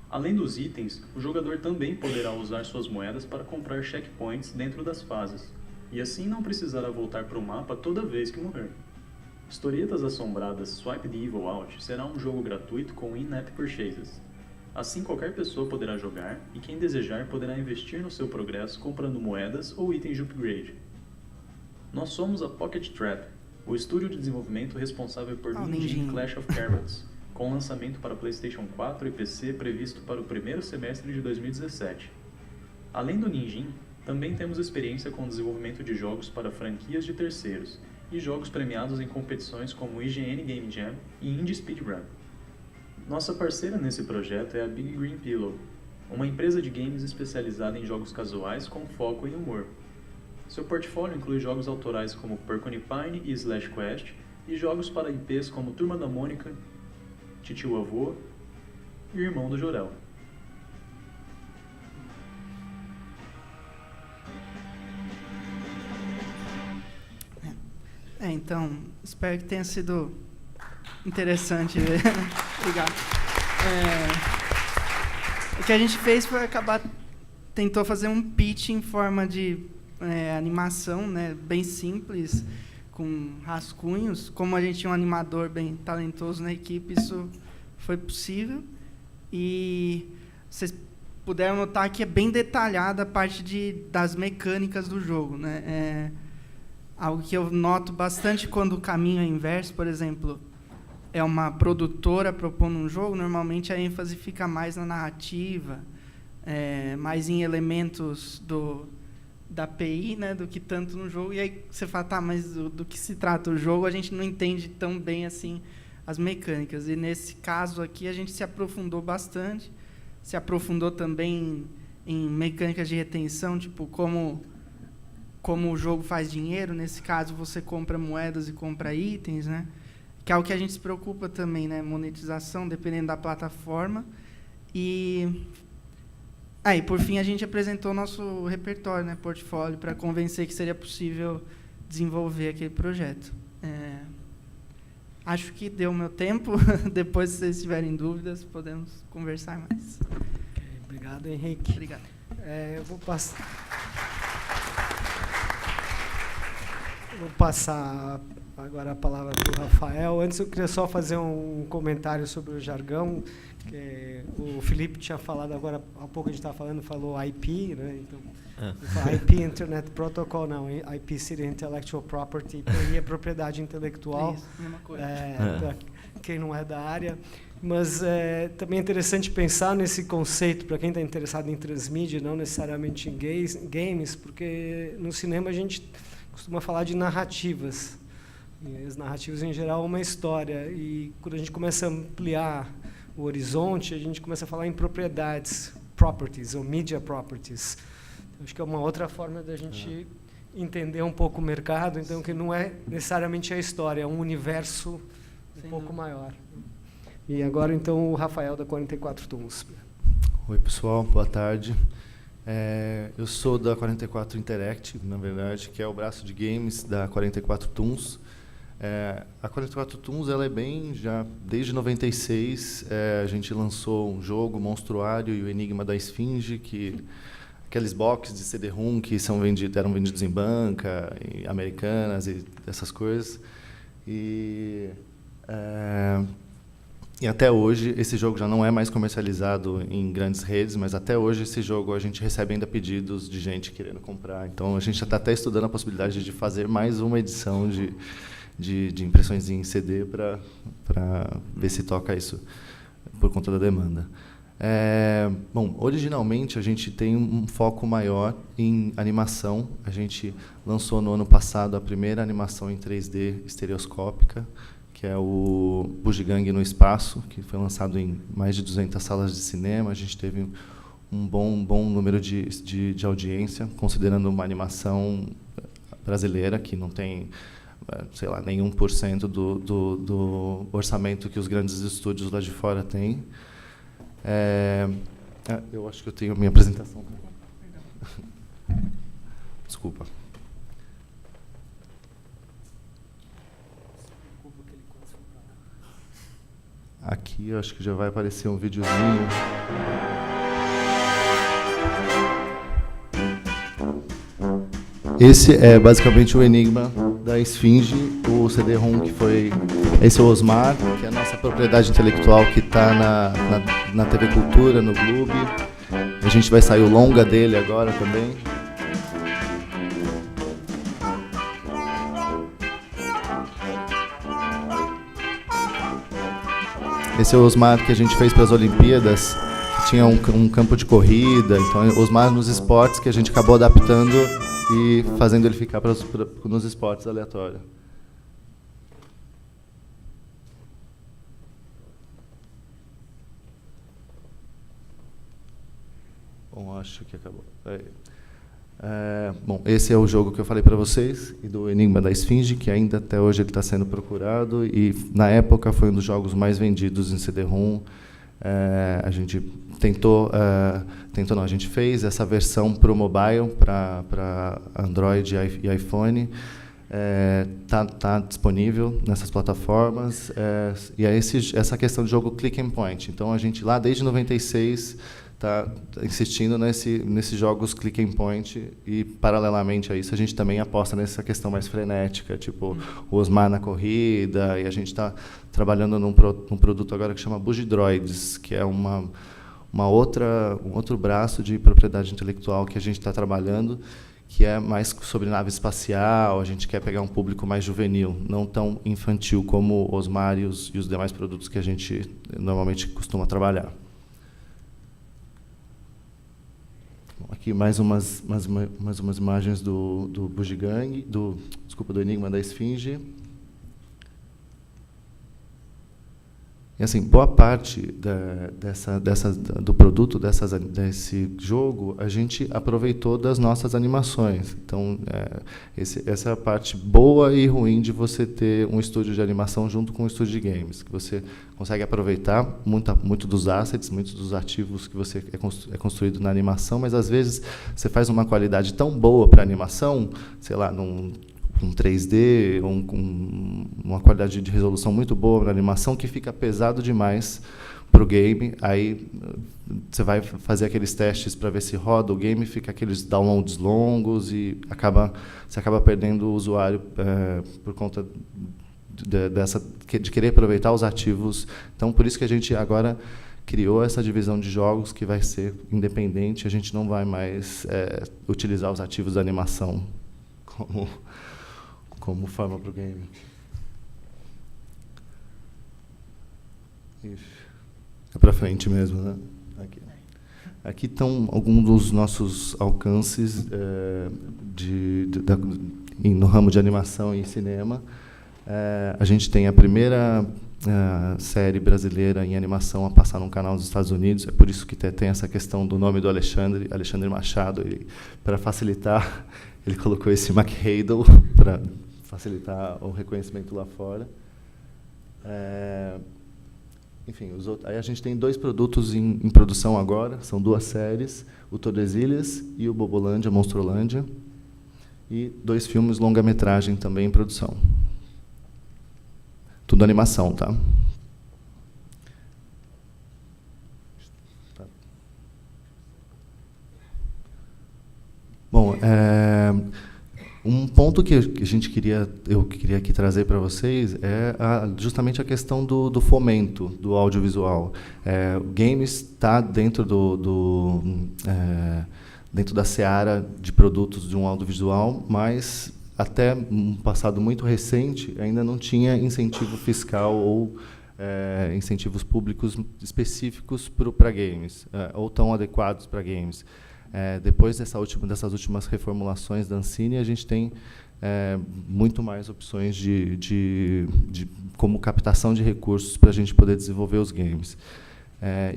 Além dos itens, o jogador também poderá usar suas moedas para comprar checkpoints dentro das fases, e assim não precisará voltar para o mapa toda vez que morrer. Historietas Assombradas Swipe the Evil Out será um jogo gratuito com in-app purchases. Assim qualquer pessoa poderá jogar, e quem desejar poderá investir no seu progresso comprando moedas ou itens de upgrade. Nós somos a Pocket Trap, o estúdio de desenvolvimento responsável por Ninjin Clash of Carrots, com lançamento para PlayStation 4 e PC previsto para o primeiro semestre de 2017. Além do Ninjin, também temos experiência com o desenvolvimento de jogos para franquias de terceiros e jogos premiados em competições como o IGN Game Jam e Indie Speedrun. Nossa parceira nesse projeto é a Big Green Pillow, uma empresa de games especializada em jogos casuais com foco em humor. Seu portfólio inclui jogos autorais como Porcupine e Slash Quest, e jogos para IPs como Turma da Mônica, Titio Avô, e irmão do Jor-El. Então, espero que tenha sido interessante. Obrigado. O que a gente fez foi tentou fazer um pitch em forma de animação, né, bem simples, com rascunhos. Como a gente tinha um animador bem talentoso na equipe, isso foi possível. E vocês puderam notar que é bem detalhada a parte das mecânicas do jogo, né? Algo que eu noto bastante quando o caminho é inverso, por exemplo, é uma produtora propondo um jogo, normalmente a ênfase fica mais na narrativa, mais em elementos da API, né, do que tanto no jogo. E aí você fala, tá, mas do que se trata o jogo? A gente não entende tão bem assim as mecânicas. E nesse caso aqui a gente se aprofundou bastante, se aprofundou também em mecânicas de retenção, tipo como o jogo faz dinheiro. Nesse caso, você compra moedas e compra itens, né? Que é o que a gente se preocupa também, né? Monetização, dependendo da plataforma. E por fim, a gente apresentou nosso repertório, né? Portfólio, para convencer que seria possível desenvolver aquele projeto. Acho que deu o meu tempo. Depois, se vocês tiverem dúvidas, podemos conversar mais. Obrigado, Henrique. Obrigado. Eu vou passar agora a palavra para o Rafael. Antes, eu queria só fazer um comentário sobre o jargão. O Felipe tinha falado agora, há pouco a gente falou IP, né? Então, IP Internet Protocol, não, IP City Intellectual Property, é propriedade intelectual. Isso, mesma coisa. Para quem não é da área. Mas também é interessante pensar nesse conceito para quem está interessado em transmídia, não necessariamente em games, porque no cinema a gente costuma falar de narrativas. E as narrativas, em geral, é uma história. E quando a gente começa a ampliar o horizonte, a gente começa a falar em propriedades, properties, ou media properties. Então, acho que é uma outra forma da gente entender um pouco o mercado, então, que não é necessariamente a história, é um universo um pouco maior. E agora, então, o Rafael, da 44 Tons. Oi, pessoal, boa tarde. Eu sou da 44 Interactive, na verdade, que é o braço de games da 44 Tons. A 44 Tons, ela é bem, já desde 96, a gente lançou um jogo, Monstruário e o Enigma da Esfinge, aqueles boxes de CD-ROM que eram vendidos em banca, em Americanas e essas coisas. E até hoje, esse jogo já não é mais comercializado em grandes redes, mas até hoje esse jogo a gente recebe ainda pedidos de gente querendo comprar. Então, a gente já está até estudando a possibilidade de fazer mais uma edição de impressões em CD para ver se toca isso por conta da demanda. Bom, originalmente a gente tem um foco maior em animação. A gente lançou no ano passado a primeira animação em 3D estereoscópica, que é o Bugigangue no Espaço, que foi lançado em mais de 200 salas de cinema. A gente teve um bom número de audiência, considerando uma animação brasileira, que não tem, sei lá, nem 1% do orçamento que os grandes estúdios lá de fora têm. Eu acho que eu tenho a minha apresentação. Desculpa. Aqui eu acho que já vai aparecer um videozinho. Esse é basicamente o Enigma da Esfinge, o CD-ROM que foi... Esse é o Osmar, que é a nossa propriedade intelectual que está na TV Cultura, no Globo. A gente vai sair o longa dele agora também. Esse é o Osmar que a gente fez para as Olimpíadas, que tinha um campo de corrida. Então, Osmar nos esportes, que a gente acabou adaptando e fazendo ele ficar nos esportes aleatórios. Bom, acho que acabou. Bom, esse é o jogo que eu falei para vocês, e do Enigma da Esfinge, que ainda até hoje ele está sendo procurado, e na época foi um dos jogos mais vendidos em CD-ROM. A gente a gente fez essa versão para o mobile, para Android e iPhone. Tá disponível nessas plataformas. E é essa questão de jogo click and point. Então, a gente lá desde 96 está insistindo nesses jogos click and point, e paralelamente a isso a gente também aposta nessa questão mais frenética, tipo o Osmar na corrida, e a gente está trabalhando num produto agora que chama Bugidroids, que é um outro braço de propriedade intelectual que a gente está trabalhando, que é mais sobre nave espacial. A gente quer pegar um público mais juvenil, não tão infantil como o Osmar e os demais produtos que a gente normalmente costuma trabalhar. Aqui mais umas imagens do Bugigangue, do Enigma da Esfinge. E assim, boa parte do produto desse jogo a gente aproveitou das nossas animações. Então, essa é a parte boa e ruim de você ter um estúdio de animação junto com um estúdio de games, que você consegue aproveitar muito dos assets, muitos dos ativos que você é construído na animação, mas às vezes você faz uma qualidade tão boa para a animação, sei lá, num 3D, com uma qualidade de resolução muito boa na animação, que fica pesado demais para o game. Aí você vai fazer aqueles testes para ver se roda o game, fica aqueles downloads longos e você acaba perdendo o usuário por conta de querer aproveitar os ativos. Então, por isso que a gente agora criou essa divisão de jogos que vai ser independente. A gente não vai mais utilizar os ativos da animação como forma para o game. É para frente mesmo, né? Aqui estão alguns dos nossos alcances no ramo de animação e cinema. A gente tem a primeira série brasileira em animação a passar num canal dos Estados Unidos. É por isso que tem essa questão do nome do Alexandre Machado. Para facilitar, ele colocou esse McHadle para facilitar o reconhecimento lá fora. Enfim, aí a gente tem 2 produtos em produção agora, são 2 séries, o Tordesilhas e o Bobolândia, Monstrolândia, e 2 filmes longa-metragem também em produção. Tudo animação, tá? Bom, um ponto que eu queria aqui trazer para vocês é justamente a questão do fomento do audiovisual. O games está dentro dentro da seara de produtos de um audiovisual, mas até um passado muito recente ainda não tinha incentivo fiscal ou incentivos públicos específicos para games, ou tão adequados para games. Depois dessas últimas reformulações da Ancine, a gente tem muito mais opções de como captação de recursos para a gente poder desenvolver os games.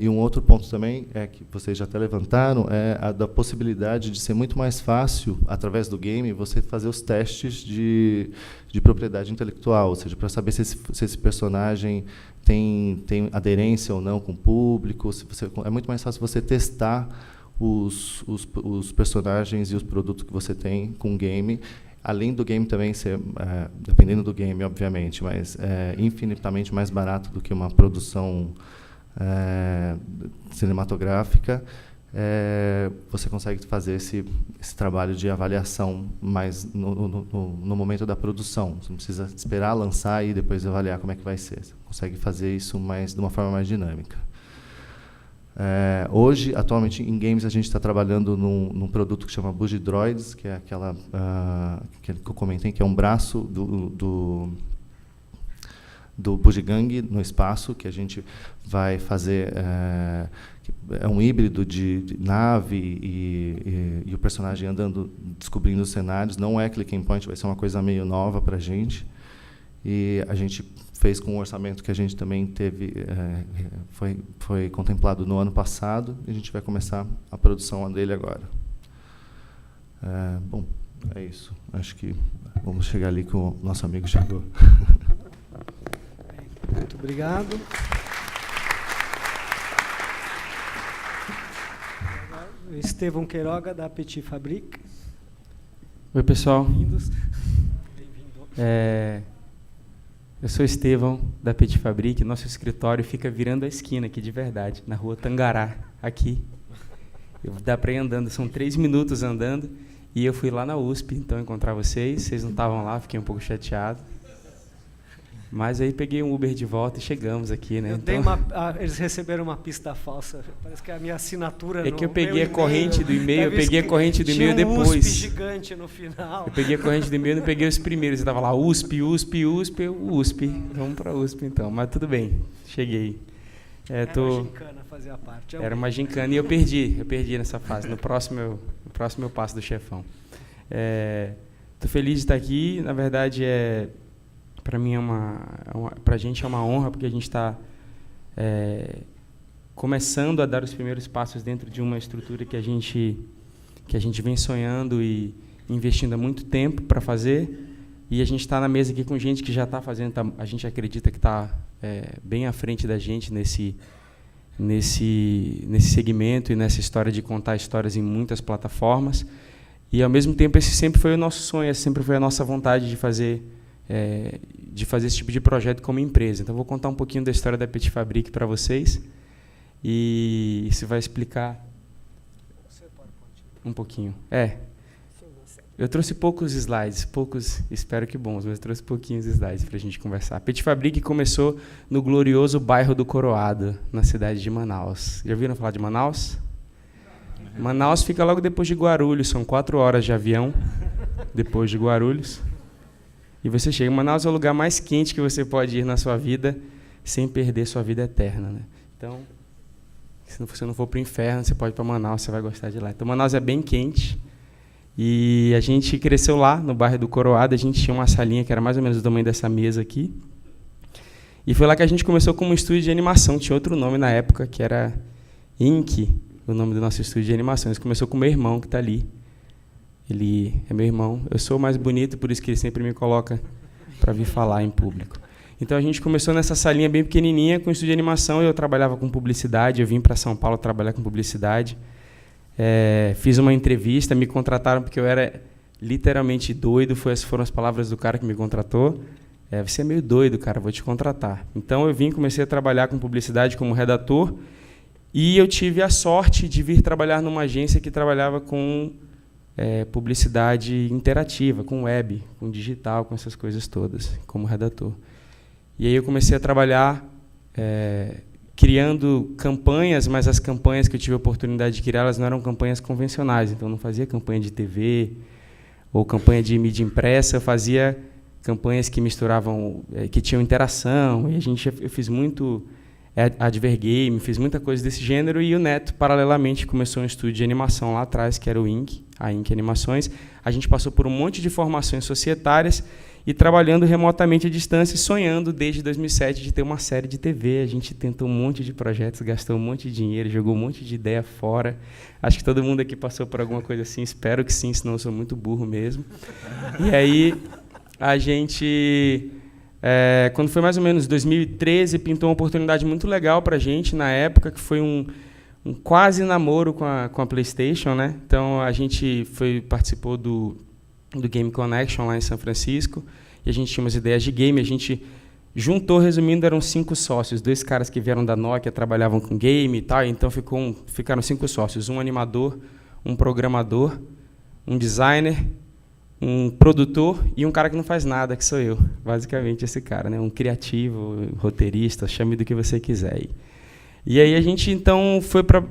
E um outro ponto também, que vocês já até levantaram, é a da possibilidade de ser muito mais fácil, através do game, você fazer os testes de propriedade intelectual, ou seja, para saber se esse personagem tem aderência ou não com o público. É muito mais fácil você testar os personagens e os produtos que você tem com o game, além do game também ser, dependendo do game, obviamente, mas infinitamente mais barato do que uma produção cinematográfica. Você consegue fazer esse trabalho de avaliação mais no momento da produção. Você não precisa esperar lançar e depois avaliar como é que vai ser. Você consegue fazer isso de uma forma mais dinâmica. Hoje, atualmente, em games, a gente está trabalhando num produto que chama Bugidroids, que é aquela que eu comentei, que é um braço do Bugigangue no espaço, que a gente vai fazer. É um híbrido de nave e o personagem andando, descobrindo os cenários. Não é click and point, vai ser uma coisa meio nova para a gente. E a gente fez com um orçamento que a gente também teve, foi contemplado no ano passado, e a gente vai começar a produção dele agora. Bom, é isso. Acho que vamos chegar ali que o nosso amigo chegou. Muito obrigado. Estevão Queiroga, da Petit Fabrique. Oi, pessoal. Bem-vindos. Eu sou Estevão, da Petit Fabrique. Nosso escritório fica virando a esquina aqui, de verdade, na rua Tangará, aqui. Dá para ir andando, são 3 minutos andando. E eu fui lá na USP, então, encontrar vocês. Vocês não estavam lá, fiquei um pouco chateado. Mas aí peguei um Uber de volta e chegamos aqui, né? Eles receberam uma pista falsa. Parece que a minha assinatura. É que eu peguei a corrente do e-mail, depois. depois. USP gigante no final. Eu peguei a corrente do e-mail e não peguei os primeiros. Eu estava lá, USP. Vamos para USP então, mas tudo bem, cheguei. Era uma gincana, fazia parte. Era uma gincana e eu perdi nessa fase. No próximo eu passo do chefão. Estou feliz de estar aqui. Na verdade, para mim para a gente é uma honra, porque a gente está começando a dar os primeiros passos dentro de uma estrutura que a gente vem sonhando e investindo há muito tempo para fazer. E a gente está na mesa aqui com gente que já está fazendo, a gente acredita que está bem à frente da gente nesse segmento e nessa história de contar histórias em muitas plataformas. E, ao mesmo tempo, esse sempre foi o nosso sonho, essa sempre foi a nossa vontade de fazer esse tipo de projeto como empresa. Então, vou contar um pouquinho da história da Petit Fabrique para vocês. E isso vai explicar um pouquinho. Eu trouxe poucos slides, espero que bons, mas trouxe pouquinhos slides para a gente conversar. A Petit Fabrique começou no glorioso bairro do Coroado, na cidade de Manaus. Já ouviram falar de Manaus? Manaus fica logo depois de Guarulhos, são 4 horas de avião depois de Guarulhos. E você chega. Manaus é o lugar mais quente que você pode ir na sua vida sem perder sua vida eterna, né? Então, se você não for para o inferno, você pode ir para Manaus, você vai gostar de lá. Então, Manaus é bem quente. E a gente cresceu lá, no bairro do Coroado. A gente tinha uma salinha que era mais ou menos do tamanho dessa mesa aqui. E foi lá que a gente começou como um estúdio de animação. Tinha outro nome na época, que era Inc., o nome do nosso estúdio de animação. Isso começou com o meu irmão, que está ali. Ele é meu irmão. Eu sou o mais bonito, por isso que ele sempre me coloca para vir falar em público. Então, a gente começou nessa salinha bem pequenininha, com estúdio de animação. Eu trabalhava com publicidade. Eu vim para São Paulo trabalhar com publicidade. Fiz uma entrevista, me contrataram porque eu era literalmente doido. Foram as palavras do cara que me contratou. Você é meio doido, cara, vou te contratar. Então, eu comecei a trabalhar com publicidade como redator. E eu tive a sorte de vir trabalhar numa agência que trabalhava com publicidade interativa, com web, com digital, com essas coisas todas, como redator. E aí eu comecei a trabalhar criando campanhas, mas as campanhas que eu tive a oportunidade de criar, elas não eram campanhas convencionais. Então, eu não fazia campanha de TV ou campanha de mídia impressa, eu fazia campanhas que misturavam, que tinham interação. E eu fiz muito advergame, fiz muita coisa desse gênero. E o Neto, paralelamente, começou um estúdio de animação lá atrás, que era o Inc., a Inc. Animações. A gente passou por um monte de formações societárias e trabalhando remotamente à distância, sonhando desde 2007 de ter uma série de TV. A gente tentou um monte de projetos, gastou um monte de dinheiro, jogou um monte de ideia fora. Acho que todo mundo aqui passou por alguma coisa assim, espero que sim, senão eu sou muito burro mesmo. E aí, a gente, quando foi mais ou menos 2013, pintou uma oportunidade muito legal para a gente, na época, que foi um quase namoro com a PlayStation, né? Então, a gente participou do Game Connection lá em São Francisco, e a gente tinha umas ideias de game. A gente juntou, resumindo, eram 5 sócios, 2 caras que vieram da Nokia, trabalhavam com game e tal, então ficaram 5 sócios, um animador, um programador, um designer, um produtor e um cara que não faz nada, que sou eu, basicamente esse cara, né? Um criativo, roteirista, chame do que você quiser aí. E aí a gente, então,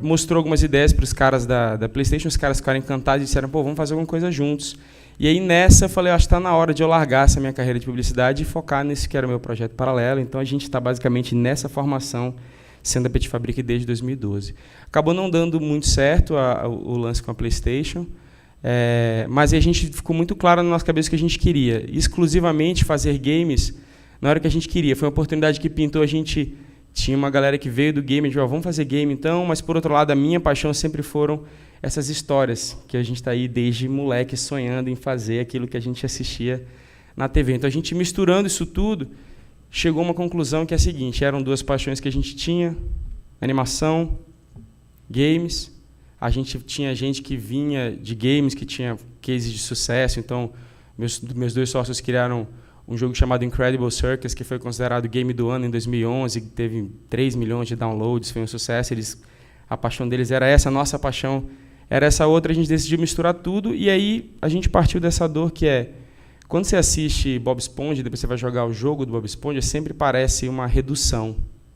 mostrou algumas ideias para os caras da PlayStation, os caras ficaram encantados e disseram, vamos fazer alguma coisa juntos. E aí, nessa, eu falei, acho que está na hora de eu largar essa minha carreira de publicidade e focar nesse que era o meu projeto paralelo. Então, a gente está basicamente nessa formação, sendo a Petit Fabrique desde 2012. Acabou não dando muito certo o lance com a PlayStation, mas aí a gente ficou muito claro na nossa cabeça que a gente queria exclusivamente fazer games na hora que a gente queria. Foi uma oportunidade que pintou, a gente tinha uma galera que veio do game, vamos fazer game então, mas, por outro lado, a minha paixão sempre foram essas histórias, que a gente está aí desde moleque sonhando em fazer aquilo que a gente assistia na TV. Então, a gente misturando isso tudo, chegou a uma conclusão que é a seguinte: eram 2 paixões que a gente tinha, animação, games. a gente tinha gente que vinha de games, que tinha cases de sucesso. Então, meus 2 sócios criaram um jogo chamado Incredible Circus, que foi considerado game do ano em 2011, teve 3 milhões de downloads, foi um sucesso. A paixão deles era essa, a nossa paixão era essa outra, a gente decidiu misturar tudo, e aí a gente partiu dessa dor que é, quando você assiste Bob Esponja, depois você vai jogar o jogo do Bob Esponja, sempre parece uma redução.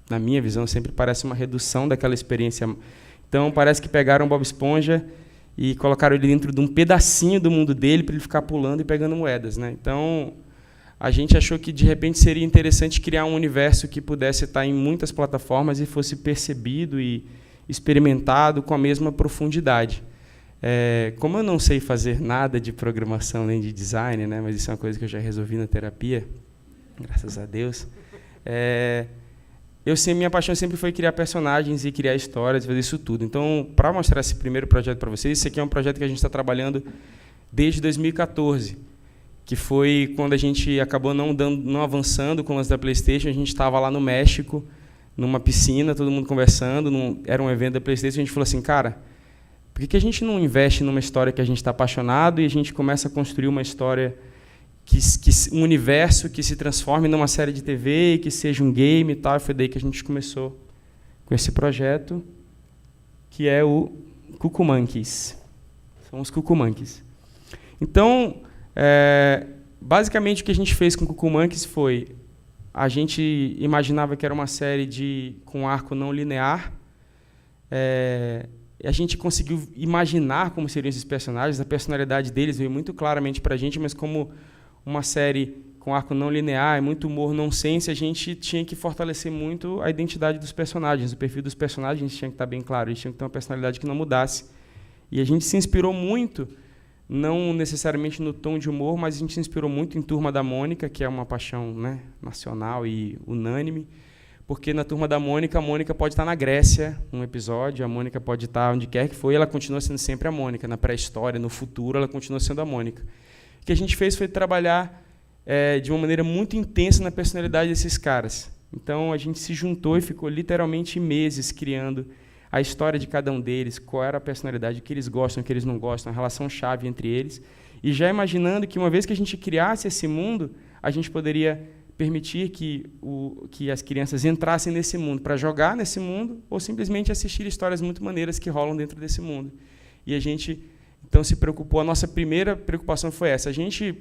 Na minha visão, sempre parece uma redução daquela experiência. Então, parece que pegaram o Bob Esponja e colocaram ele dentro de um pedacinho do mundo dele para ele ficar pulando e pegando moedas, né? Então, a gente achou que, de repente, seria interessante criar um universo que pudesse estar em muitas plataformas e fosse percebido e experimentado com a mesma profundidade. Como eu não sei fazer nada de programação nem de design, né, mas isso é uma coisa que eu já resolvi na terapia, graças a Deus, minha paixão sempre foi criar personagens e criar histórias, fazer isso tudo. Então, para mostrar esse primeiro projeto para vocês, esse aqui é um projeto que a gente está trabalhando desde 2014, que foi quando a gente acabou não avançando com o lance da PlayStation. A gente estava lá no México, numa piscina, todo mundo conversando, era um evento da PlayStation, a gente falou assim, cara, por que a gente não investe numa história que a gente está apaixonado e a gente começa a construir uma história, um universo que se transforme numa série de TV, que seja um game e tal. E foi daí que a gente começou com esse projeto, que é o Cucumonkeys. São os Cucumonkeys. Então, basicamente, o que a gente fez com o Cucumonkeys foi, a gente imaginava que era uma série com arco não linear, a gente conseguiu imaginar como seriam esses personagens, a personalidade deles veio muito claramente para a gente, mas como uma série com arco não linear, muito humor nonsense, a gente tinha que fortalecer muito a identidade dos personagens, o perfil dos personagens tinha que estar bem claro, eles tinham que ter uma personalidade que não mudasse. E a gente se inspirou muito, não necessariamente no tom de humor, mas a gente se inspirou muito em Turma da Mônica, que é uma paixão, né, nacional e unânime, porque na Turma da Mônica, a Mônica pode estar na Grécia, num episódio, a Mônica pode estar onde quer que for, e ela continua sendo sempre a Mônica. Na pré-história, no futuro, ela continua sendo a Mônica. O que a gente fez foi trabalhar de uma maneira muito intensa na personalidade desses caras. Então, a gente se juntou e ficou literalmente meses criando a história de cada um deles, qual era a personalidade, o que eles gostam, o que eles não gostam, a relação-chave entre eles, e já imaginando que, uma vez que a gente criasse esse mundo, a gente poderia permitir que as crianças entrassem nesse mundo para jogar nesse mundo ou simplesmente assistir histórias muito maneiras que rolam dentro desse mundo. E a gente, então, se preocupou, a nossa primeira preocupação foi essa. A gente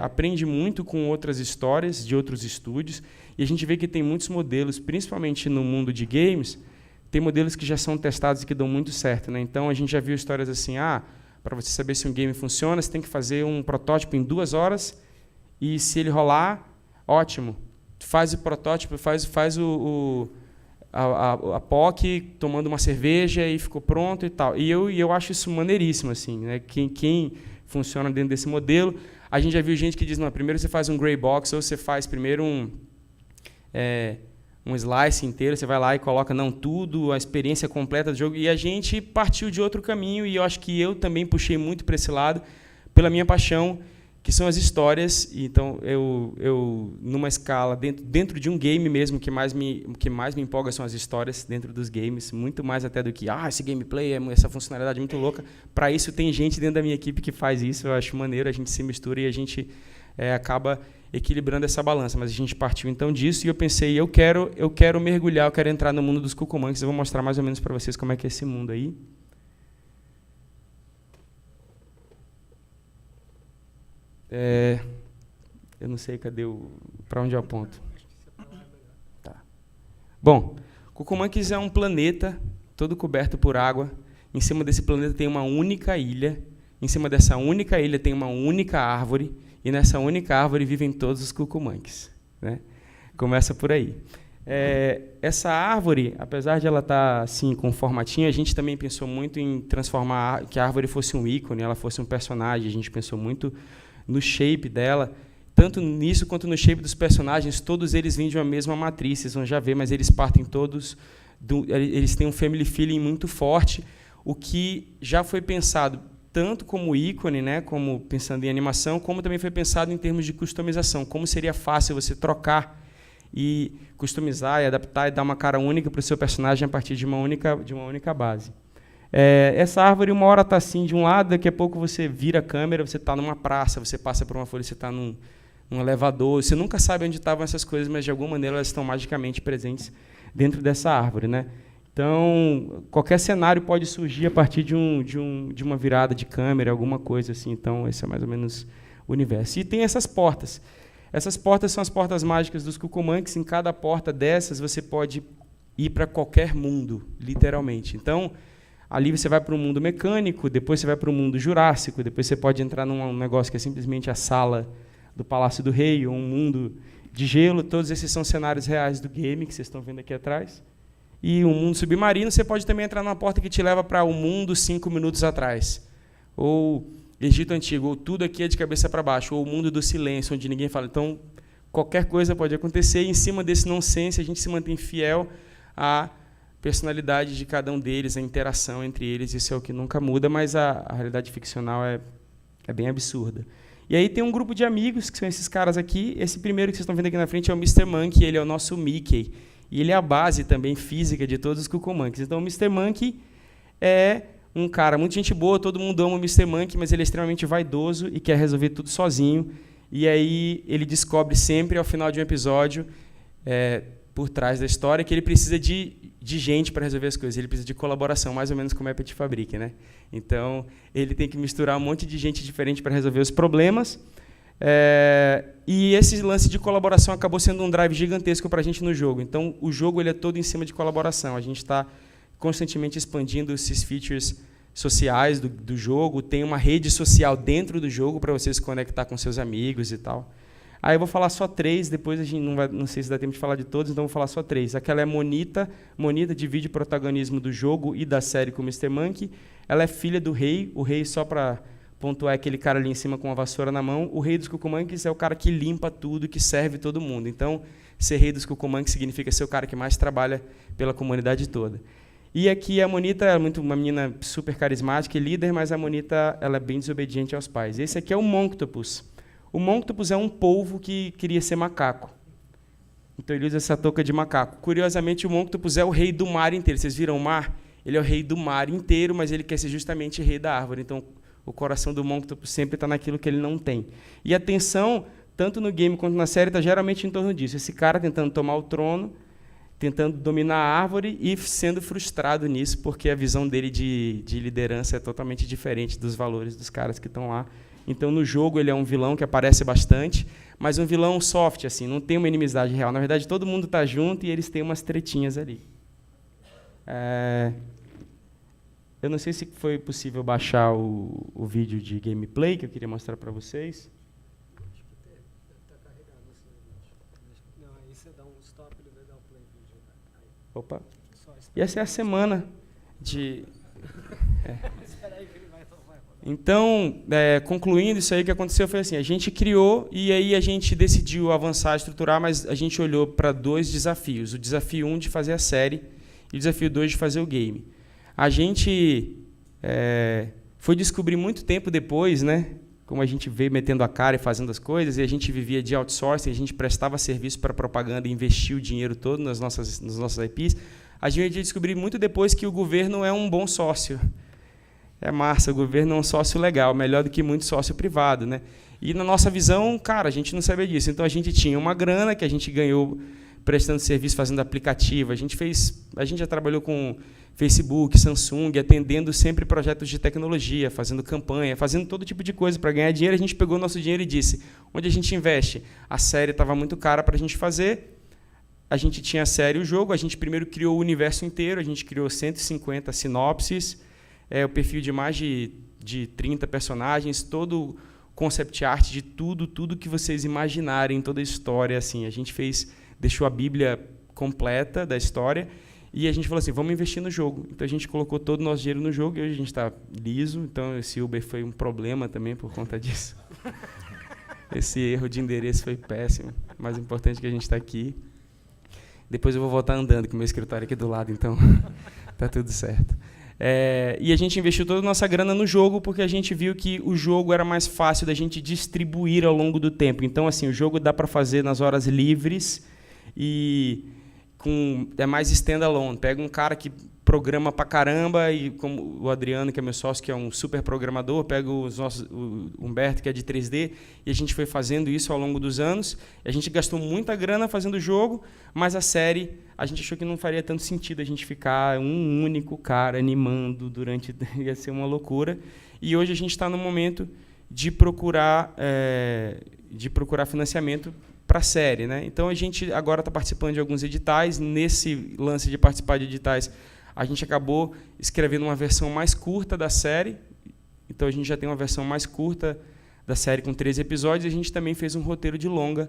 aprende muito com outras histórias de outros estúdios e a gente vê que tem muitos modelos, principalmente no mundo de games, tem modelos que já são testados e que dão muito certo, né? Então, a gente já viu histórias assim, para você saber se um game funciona, você tem que fazer um protótipo em 2 horas e, se ele rolar, ótimo, faz o protótipo, faz a POC tomando uma cerveja e ficou pronto e tal. E eu acho isso maneiríssimo, assim, né? Quem funciona dentro desse modelo. A gente já viu gente que diz, não, primeiro você faz um gray box, ou você faz primeiro um slice inteiro, você vai lá e coloca tudo, a experiência completa do jogo. E a gente partiu de outro caminho, e eu acho que eu também puxei muito para esse lado, pela minha paixão, que são as histórias. Então, eu numa escala, dentro de um game mesmo, o que mais me empolga são as histórias dentro dos games, muito mais até do que, esse gameplay, essa funcionalidade é muito louca. Para isso, tem gente dentro da minha equipe que faz isso, eu acho maneiro, a gente se mistura e a gente acaba equilibrando essa balança. Mas a gente partiu, então, disso, e eu pensei, eu quero mergulhar, eu quero entrar no mundo dos Cucumonkeys, eu vou mostrar mais ou menos para vocês como é que é esse mundo aí. Eu não sei para onde eu aponto. Tá. Bom, Cucumonkeys é um planeta todo coberto por água. Em cima desse planeta tem uma única ilha. Em cima dessa única ilha tem uma única árvore. E nessa única árvore vivem todos os Cucumonkeys, né? Começa por aí. Essa árvore, apesar de ela estar assim, com um formatinho, a gente também pensou muito em transformar, que a árvore fosse um ícone, ela fosse um personagem. A gente pensou muito no shape dela, tanto nisso quanto no shape dos personagens. Todos eles vêm de uma mesma matriz, vocês vão já ver, mas eles partem todos, eles têm um family feeling muito forte, o que já foi pensado tanto como ícone, né, como pensando em animação, como também foi pensado em termos de customização, como seria fácil você trocar e customizar e adaptar e dar uma cara única para o seu personagem a partir de uma única base. Essa árvore, uma hora está assim de um lado, daqui a pouco você vira a câmera, você está numa praça, você passa por uma folha, você está num elevador, você nunca sabe onde estavam essas coisas, mas de alguma maneira elas estão magicamente presentes dentro dessa árvore, né? Então, qualquer cenário pode surgir a partir de uma virada de câmera, alguma coisa assim. Então, esse é mais ou menos o universo. E tem essas portas. Essas portas são as portas mágicas dos Cucumanques. Em cada porta dessas, você pode ir para qualquer mundo, literalmente. Então, ali você vai para um mundo mecânico, depois você vai para um mundo jurássico, depois você pode entrar num negócio que é simplesmente a sala do Palácio do Rei, ou um mundo de gelo. Todos esses são cenários reais do game, que vocês estão vendo aqui atrás. E um mundo submarino, você pode também entrar numa porta que te leva para o mundo 5 minutos atrás. Ou Egito Antigo, ou tudo aqui é de cabeça para baixo, ou o mundo do silêncio, onde ninguém fala. Então, qualquer coisa pode acontecer, e em cima desse nonsense, a gente se mantém fiel à personalidade de cada um deles, a interação entre eles, isso é o que nunca muda, mas a realidade ficcional é bem absurda. E aí tem um grupo de amigos, que são esses caras aqui. Esse primeiro que vocês estão vendo aqui na frente é o Mr. Monkey, ele é o nosso Mickey. E ele é a base também física de todos os Cucumanques. Então, o Mr. Monkey é um cara muito gente boa, todo mundo ama o Mr. Monkey, mas ele é extremamente vaidoso e quer resolver tudo sozinho. E aí ele descobre sempre, ao final de um episódio, por trás da história, que ele precisa de gente para resolver as coisas. Ele precisa de colaboração, mais ou menos como é Petit Fabrique, né? Então, ele tem que misturar um monte de gente diferente para resolver os problemas. E esse lance de colaboração acabou sendo um drive gigantesco para a gente no jogo. Então, o jogo ele é todo em cima de colaboração. A gente está constantemente expandindo esses features sociais do jogo. Tem uma rede social dentro do jogo para você se conectar com seus amigos e tal. Aí eu vou falar só 3, depois a gente não sei se dá tempo de falar de todos, então vou falar só 3. Aquela é Monita. Monita divide o protagonismo do jogo e da série com o Mr. Monkey. Ela é filha do rei. O rei, só para pontuar, é aquele cara ali em cima com a vassoura na mão. O rei dos Cucumanques é o cara que limpa tudo, que serve todo mundo. Então, ser rei dos Cucumanques significa ser o cara que mais trabalha pela comunidade toda. E aqui a Monita é uma menina super carismática e líder, mas a Monita ela é bem desobediente aos pais. Esse aqui é o Monktopus. O Monktopus é um polvo que queria ser macaco. Então ele usa essa touca de macaco. Curiosamente, o Monktopus é o rei do mar inteiro. Vocês viram o mar? Ele é o rei do mar inteiro, mas ele quer ser justamente rei da árvore. Então, o coração do Monktopus sempre está naquilo que ele não tem. E a tensão, tanto no game quanto na série, está geralmente em torno disso. Esse cara tentando tomar o trono, tentando dominar a árvore e sendo frustrado nisso, porque a visão dele de liderança é totalmente diferente dos valores dos caras que estão lá. Então, no jogo, ele é um vilão que aparece bastante, mas um vilão soft, assim, não tem uma inimizade real. Na verdade, todo mundo está junto e eles têm umas tretinhas ali. Eu não sei se foi possível baixar o vídeo de gameplay que eu queria mostrar para vocês. Acho que está carregado assim o vídeo. Não, aí você dá um stop e ele vai dar o play vídeo. Aí. Opa. E essa é a semana de... Espera aí que ele vai. Então, concluindo, isso aí que aconteceu foi assim, a gente criou e aí a gente decidiu avançar, estruturar, mas a gente olhou para 2 desafios. O desafio 1 de fazer a série e o desafio 2 de fazer o game. A gente foi descobrir muito tempo depois, né, como a gente veio metendo a cara e fazendo as coisas, e a gente vivia de outsourcing, a gente prestava serviço para propaganda e investia o dinheiro todo nas nossas IPs. A gente descobriu muito depois que o governo é um bom sócio. É massa, o governo é um sócio legal, melhor do que muito sócio privado, né? E na nossa visão, cara, a gente não sabia disso. Então a gente tinha uma grana que a gente ganhou prestando serviço, fazendo aplicativo. A gente já trabalhou com Facebook, Samsung, atendendo sempre projetos de tecnologia, fazendo campanha, fazendo todo tipo de coisa para ganhar dinheiro. A gente pegou o nosso dinheiro e disse: onde a gente investe? A série estava muito cara para a gente fazer. A gente tinha a série e o jogo. A gente primeiro criou o universo inteiro. A gente criou 150 sinopses. O perfil de mais de 30 personagens, todo o concept art de tudo que vocês imaginarem, toda a história. Assim, a gente deixou a Bíblia completa da história e a gente falou assim, vamos investir no jogo. Então, a gente colocou todo o nosso dinheiro no jogo e hoje a gente está liso. Então, esse Uber foi um problema também por conta disso. Esse erro de endereço foi péssimo. O mais importante é que a gente está aqui. Depois eu vou voltar andando, que o meu escritório é aqui do lado, então está tudo certo. E a gente investiu toda a nossa grana no jogo porque a gente viu que o jogo era mais fácil da gente distribuir ao longo do tempo. Então, assim, o jogo dá para fazer nas horas livres e é mais standalone. Pega um cara que programa pra caramba, e como o Adriano, que é meu sócio, que é um super programador, pega o Humberto, que é de 3D, e a gente foi fazendo isso ao longo dos anos. A gente gastou muita grana fazendo o jogo, mas a série, a gente achou que não faria tanto sentido a gente ficar um único cara animando durante... ia ser uma loucura. E hoje a gente está no momento de procurar financiamento para a série, né? Então a gente agora está participando de alguns editais. Nesse lance de participar de editais, a gente acabou escrevendo uma versão mais curta da série. Então a gente já tem uma versão mais curta da série com 13 episódios. E a gente também fez um roteiro de longa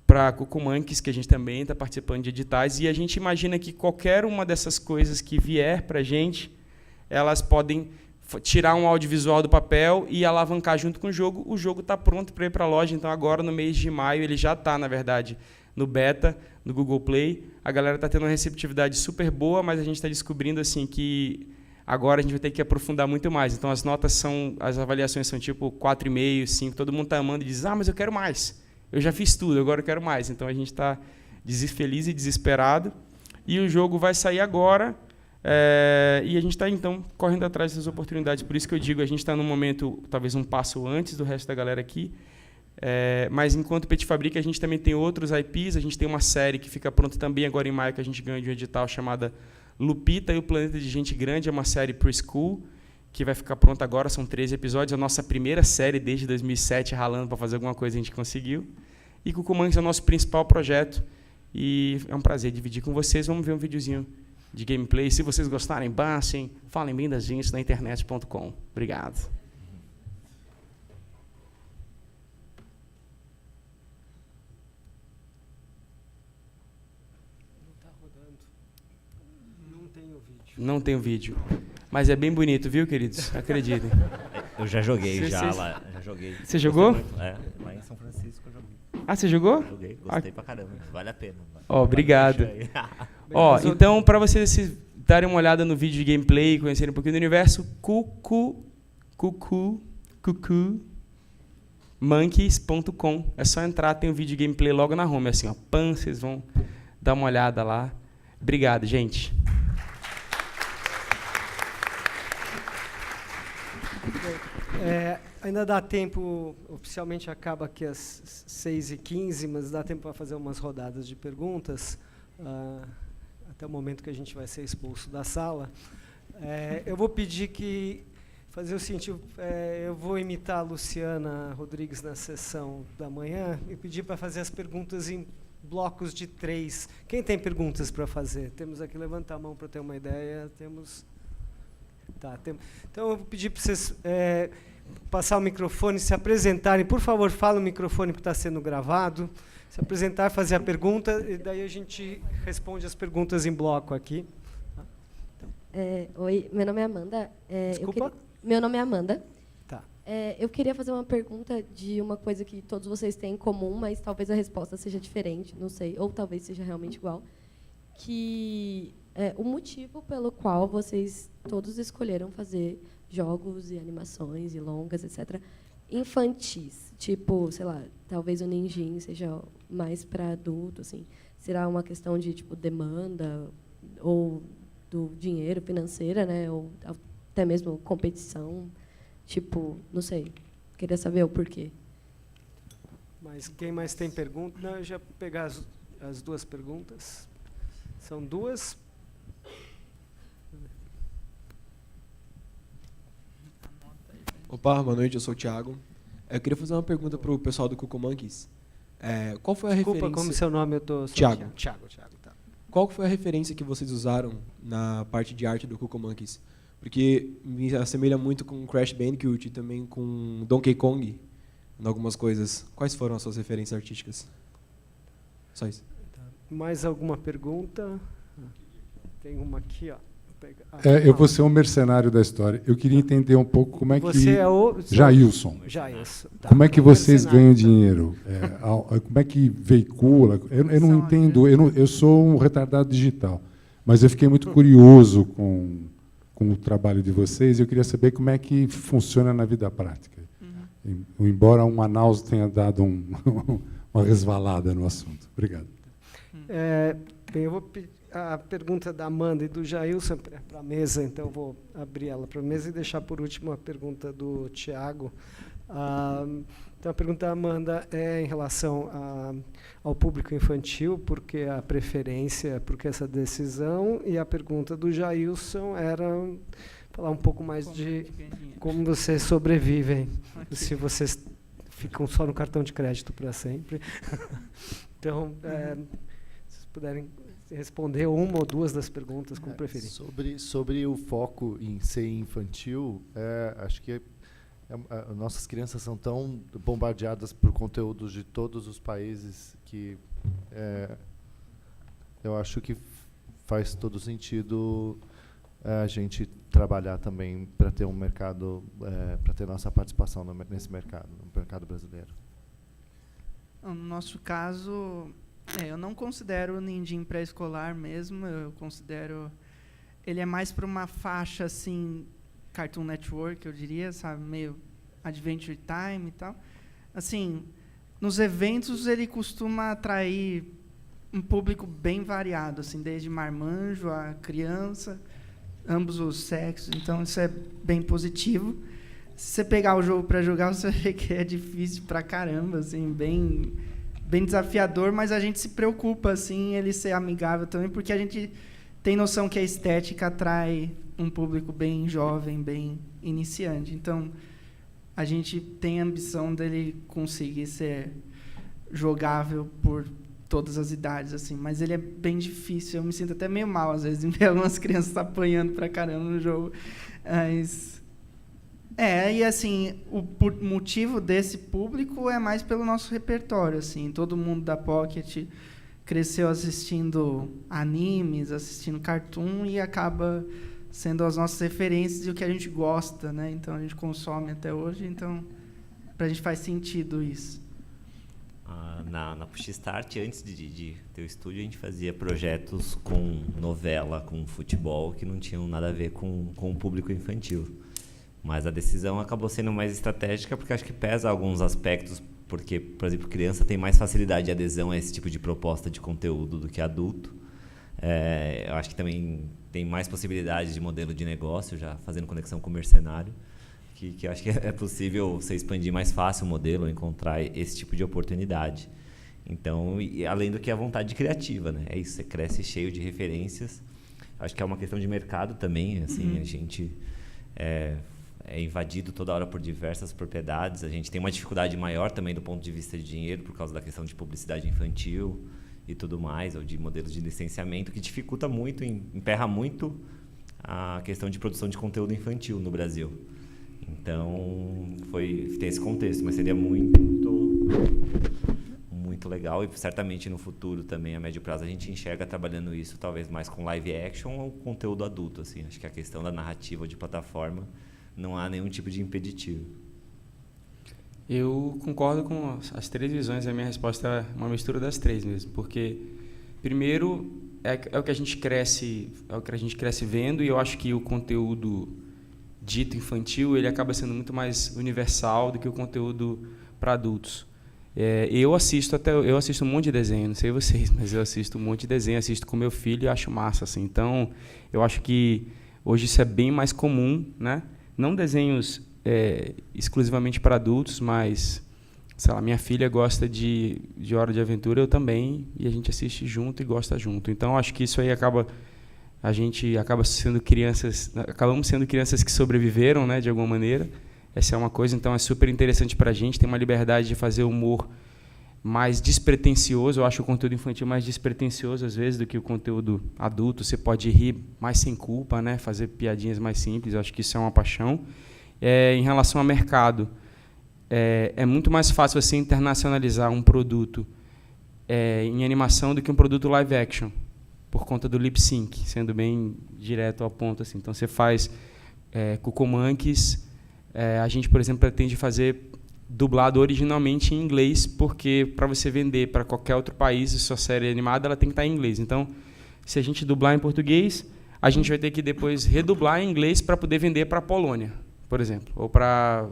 para Cucumanques, que a gente também está participando de editais. E a gente imagina que qualquer uma dessas coisas que vier para a gente, elas podem tirar um audiovisual do papel e alavancar junto com o jogo. O jogo está pronto para ir para a loja, então agora, no mês de maio, ele já está, na verdade, no beta, no Google Play. A galera está tendo uma receptividade super boa, mas a gente está descobrindo assim, que agora a gente vai ter que aprofundar muito mais. Então, as avaliações são tipo 4,5, 5, todo mundo está amando e diz, mas eu quero mais. Eu já fiz tudo, agora eu quero mais. Então, a gente está feliz e desesperado. E o jogo vai sair agora. E a gente está, então, correndo atrás dessas oportunidades. Por isso que eu digo, a gente está num momento, talvez um passo antes do resto da galera aqui. Mas, enquanto Petit Fabrique, a gente também tem outros IPs. A gente tem uma série que fica pronta também agora em maio, que a gente ganha de um edital, chamada Lupita e o Planeta de Gente Grande. É uma série preschool, que vai ficar pronta agora. São 13 episódios. É a nossa primeira série desde 2007, ralando para fazer alguma coisa, a gente conseguiu. E Cucumanques é o nosso principal projeto. E é um prazer dividir com vocês. Vamos ver um videozinho de gameplay. Se vocês gostarem, baixem, falem bem da gente na internet.com. Obrigado. Não está rodando. Não tem o vídeo. Não tem o vídeo. Mas é bem bonito, viu, queridos? Acreditem. Eu já joguei lá. Já joguei. Você jogou? Lá em São Francisco eu joguei. Ah, você jogou? Joguei, gostei pra caramba. Vale a pena. Obrigado. Então, para vocês darem uma olhada no vídeo de gameplay e conhecerem um pouquinho do universo, cucumonkeys.com. É só entrar, tem um vídeo de gameplay logo na home, assim, ó, pam, vocês vão dar uma olhada lá. Obrigado, gente. Ainda dá tempo, oficialmente acaba aqui às 6h15, mas dá tempo para fazer umas rodadas de perguntas, até o momento que a gente vai ser expulso da sala. Eu vou pedir fazer o seguinte, eu vou imitar a Luciana Rodrigues na sessão da manhã e pedir para fazer as perguntas em blocos de 3. Quem tem perguntas para fazer? Temos aqui, levantar a mão para ter uma ideia. Temos. Então, eu vou pedir para vocês passar o microfone, se apresentarem. Por favor, fala o microfone que está sendo gravado. Se apresentar, fazer a pergunta, e daí a gente responde as perguntas em bloco aqui. Oi, meu nome é Amanda. Desculpa? Meu nome é Amanda. Tá. Eu queria fazer uma pergunta de uma coisa que todos vocês têm em comum, mas talvez a resposta seja diferente, não sei, ou talvez seja realmente igual. Que o motivo pelo qual vocês todos escolheram fazer jogos e animações e longas, etc., infantis, tipo, sei lá, talvez o Ninjin seja mais para adulto, assim. Será uma questão de tipo demanda ou do dinheiro, financeira, né, ou até mesmo competição, tipo, não sei. Queria saber o porquê. Mas quem mais tem pergunta? Não, eu já vou pegar as duas perguntas. São duas. Opa, boa noite, eu sou o Thiago. Eu queria fazer uma pergunta para o pessoal do Cucumanques. Qual foi a referência... Desculpa, como seu nome? Thiago. Thiago, tá. Qual foi a referência que vocês usaram na parte de arte do Cucumanques? Porque me assemelha muito com Crash Bandicoot e também com Donkey Kong, em algumas coisas. Quais foram as suas referências artísticas? Só isso. Mais alguma pergunta? Tem uma aqui, ó. Eu vou ser um mercenário da história. Eu queria entender um pouco como é que... Você é o... Jailson. Jailson. Tá. Como é que vocês ganham dinheiro? Como é que veicula? Eu não entendo. Eu sou um retardado digital. Mas eu fiquei muito curioso com o trabalho de vocês e eu queria saber como é que funciona na vida prática. Embora o Manaus tenha dado uma resvalada no assunto. Obrigado. Bem, eu vou a pergunta da Amanda e do Jailson para a mesa, então eu vou abrir ela para a mesa e deixar por último a pergunta do Tiago. Então, a pergunta da Amanda é em relação ao público infantil, porque a preferência, porque essa decisão, e a pergunta do Jailson era falar um pouco mais de como vocês sobrevivem, se vocês ficam só no cartão de crédito para sempre. Então, se vocês puderem responder uma ou duas das perguntas, como preferir. Sobre o foco em ser infantil, acho que nossas crianças são tão bombardeadas por conteúdos de todos os países que eu acho que faz todo sentido a gente trabalhar também para ter um mercado, para ter nossa participação nesse mercado, no mercado brasileiro. No nosso caso, eu não considero o Nindim pré-escolar mesmo, eu considero ele é mais para uma faixa assim, Cartoon Network, eu diria, sabe, meio Adventure Time e tal. Assim, nos eventos ele costuma atrair um público bem variado, assim, desde marmanjo a criança, ambos os sexos, então isso é bem positivo. Se você pegar o jogo para jogar, você vê que é difícil pra caramba, assim, bem desafiador, mas a gente se preocupa assim, ele ser amigável também, porque a gente tem noção que a estética atrai um público bem jovem, bem iniciante. Então, a gente tem a ambição dele conseguir ser jogável por todas as idades, assim, mas ele é bem difícil. Eu me sinto até meio mal, às vezes, em ver algumas crianças apanhando pra caramba no jogo. Mas, e assim, o motivo desse público é mais pelo nosso repertório, assim. Todo mundo da Pocket cresceu assistindo animes, assistindo cartoon e acaba sendo as nossas referências e o que a gente gosta, né? Então a gente consome até hoje, então pra gente faz sentido isso. Na Push Start, antes de ter o estúdio, a gente fazia projetos com novela, com futebol, que não tinham nada a ver com o público infantil. Mas a decisão acabou sendo mais estratégica, porque acho que pesa alguns aspectos, porque, por exemplo, criança tem mais facilidade de adesão a esse tipo de proposta de conteúdo do que adulto. Eu acho que também tem mais possibilidade de modelo de negócio, já fazendo conexão com o mercenário, que eu acho que é possível você expandir mais fácil o modelo, encontrar esse tipo de oportunidade. Então, e além do que a vontade criativa, né? É isso, você cresce cheio de referências. Acho que é uma questão de mercado também, assim, a gente é invadido toda hora por diversas propriedades. A gente tem uma dificuldade maior também do ponto de vista de dinheiro, por causa da questão de publicidade infantil e tudo mais, ou de modelos de licenciamento, que dificulta muito, emperra muito a questão de produção de conteúdo infantil no Brasil. Então, tem esse contexto, mas seria muito legal, e certamente no futuro também, a médio prazo, a gente enxerga trabalhando isso talvez mais com live action ou conteúdo adulto, assim. Acho que a questão da narrativa ou de plataforma não há nenhum tipo de impeditivo. Eu concordo com as três visões, a minha resposta é uma mistura das três mesmo, porque primeiro é o que a gente cresce vendo, e eu acho que o conteúdo dito infantil ele acaba sendo muito mais universal do que o conteúdo para adultos. Eu assisto um monte de desenho, não sei vocês, mas eu assisto um monte de desenho, assisto com meu filho e acho massa, assim. Então, eu acho que hoje isso é bem mais comum, né? Não desenhos exclusivamente para adultos, mas, sei lá, minha filha gosta de Hora de Aventura, eu também, e a gente assiste junto e gosta junto. Então, acho que isso aí a gente acabamos sendo crianças que sobreviveram, né, de alguma maneira. Essa é uma coisa, então é super interessante para a gente, tem uma liberdade de fazer humor mais despretensioso. Eu acho o conteúdo infantil mais despretensioso, às vezes, do que o conteúdo adulto. Você pode rir mais sem culpa, né, fazer piadinhas mais simples, eu acho que isso é uma paixão. Em relação ao mercado, é muito mais fácil você internacionalizar um produto em animação do que um produto live action, por conta do lip sync, sendo bem direto ao ponto, assim. Então, você faz Cuco Monkeys, a gente, por exemplo, pretende fazer dublado originalmente em inglês, porque para você vender para qualquer outro país a sua série animada, ela tem que estar em inglês. Então, se a gente dublar em português, a gente vai ter que depois redublar em inglês para poder vender para a Polônia, por exemplo, ou para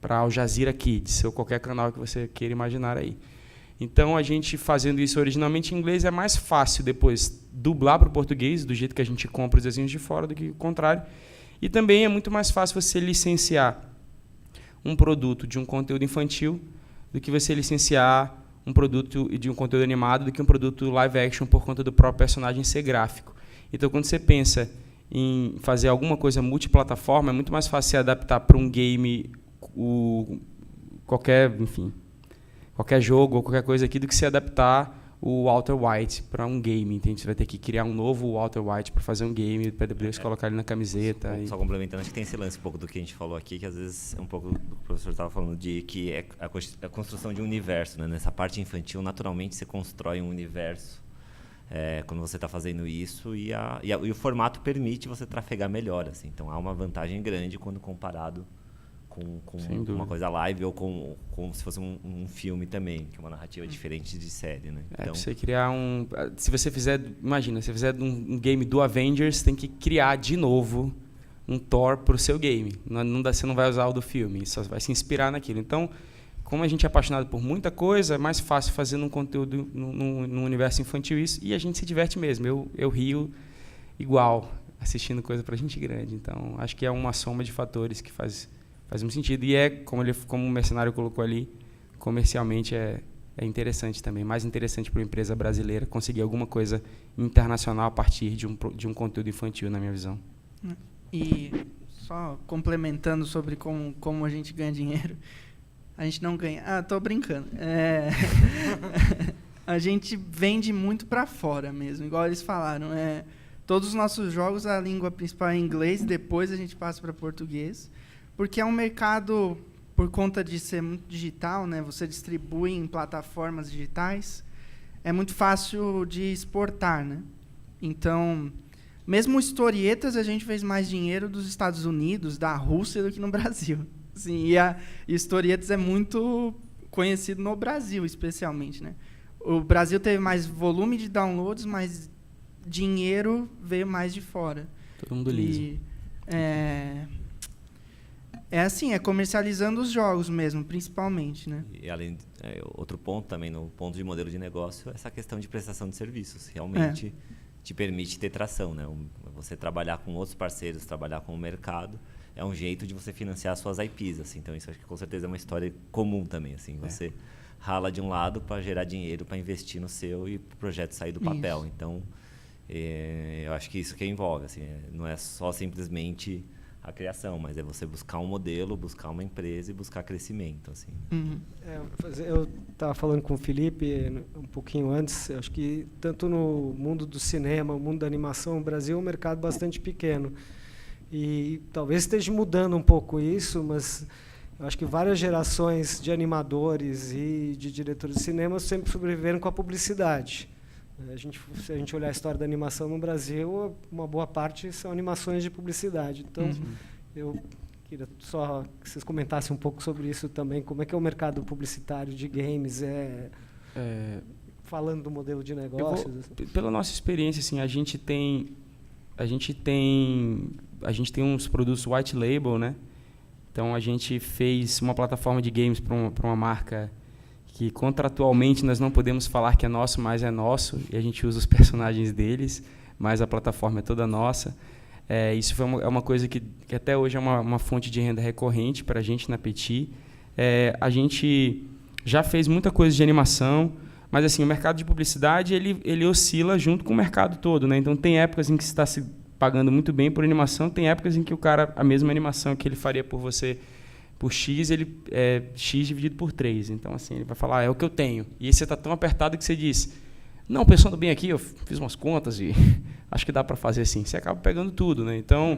Al Jazeera Kids, ou qualquer canal que você queira imaginar aí. Então, a gente fazendo isso originalmente em inglês, é mais fácil depois dublar para o português, do jeito que a gente compra os desenhos de fora, do que o contrário. E também é muito mais fácil você licenciar um produto de um conteúdo infantil do que você licenciar um produto de um conteúdo animado do que um produto live action por conta do próprio personagem ser gráfico. Então, quando você pensa em fazer alguma coisa multiplataforma, é muito mais fácil se adaptar para um game, qualquer jogo ou qualquer coisa aqui, do que se adaptar o Walter White para um game, entende? Você vai ter que criar um novo Walter White para fazer um game, para depois colocar ele na camiseta. Só complementando, acho que tem esse lance um pouco do que a gente falou aqui, que às vezes é um pouco do que o professor estava falando, de que é a construção de um universo, né? Nessa parte infantil, naturalmente, você constrói um universo quando você está fazendo isso, e o formato permite você trafegar melhor, assim. Então, há uma vantagem grande quando comparado com uma coisa live ou com se fosse um filme também, que é uma narrativa diferente de série, né? Então, você criar se você fizer, imagina, se você fizer um game do Avengers, tem que criar de novo um Thor para o seu game. Você não vai usar o do filme, só vai se inspirar naquilo. Então, como a gente é apaixonado por muita coisa, é mais fácil fazer um conteúdo num universo infantil isso, e a gente se diverte mesmo. Eu rio igual assistindo coisa para gente grande. Então, acho que é uma soma de fatores que faz muito sentido. E como o Mercenário colocou ali, comercialmente é interessante também. Mais interessante para uma empresa brasileira conseguir alguma coisa internacional a partir de um conteúdo infantil, na minha visão. E só complementando sobre como a gente ganha dinheiro, a gente não ganha... tô brincando. A gente vende muito para fora mesmo, igual eles falaram. Todos os nossos jogos, a língua principal é inglês, depois a gente passa para português. Porque é um mercado, por conta de ser muito digital, né? Você distribui em plataformas digitais, é muito fácil de exportar, né? Então, mesmo historietas, a gente fez mais dinheiro dos Estados Unidos, da Rússia, do que no Brasil. Assim, e historietas é muito conhecido no Brasil, especialmente, né? O Brasil teve mais volume de downloads, mas dinheiro veio mais de fora. Todo mundo liso. É comercializando os jogos mesmo, principalmente, né? E além, outro ponto também, no ponto de modelo de negócio, essa questão de prestação de serviços. Realmente te permite ter tração, né? Você trabalhar com outros parceiros, trabalhar com o mercado, é um jeito de você financiar suas IPs, assim. Então, isso acho que com certeza é uma história comum também, assim. Você rala de um lado para gerar dinheiro, para investir no seu e o projeto sair do papel. Isso. Então, eu acho que isso que envolve, assim. Não é só simplesmente a criação, mas é você buscar um modelo, buscar uma empresa e buscar crescimento, assim. Eu estava falando com o Felipe um pouquinho antes, acho que tanto no mundo do cinema, o mundo da animação, o Brasil é um mercado bastante pequeno. E talvez esteja mudando um pouco isso, mas eu acho que várias gerações de animadores e de diretores de cinema sempre sobreviveram com a publicidade. Se a gente olhar a história da animação no Brasil, uma boa parte são animações de publicidade. Então, eu queria só que vocês comentassem um pouco sobre isso também. Como é que é o mercado publicitário de games? Falando do modelo de negócios. Pela nossa experiência, assim, a gente tem uns produtos white label, né? Então, a gente fez uma plataforma de games para uma marca que contratualmente nós não podemos falar que é nosso, mas é nosso, e a gente usa os personagens deles, mas a plataforma é toda nossa. Isso foi uma coisa que até hoje é uma fonte de renda recorrente para a gente na Petit. A gente já fez muita coisa de animação, mas assim, o mercado de publicidade ele oscila junto com o mercado todo, né? Então tem épocas em que se está se pagando muito bem por animação, tem épocas em que a mesma animação que ele faria por você por X, ele é X dividido por 3. Então, assim, ele vai falar, é o que eu tenho. E aí você está tão apertado que você diz, não, pensando bem aqui, eu fiz umas contas e acho que dá para fazer assim. Você acaba pegando tudo, né? Então,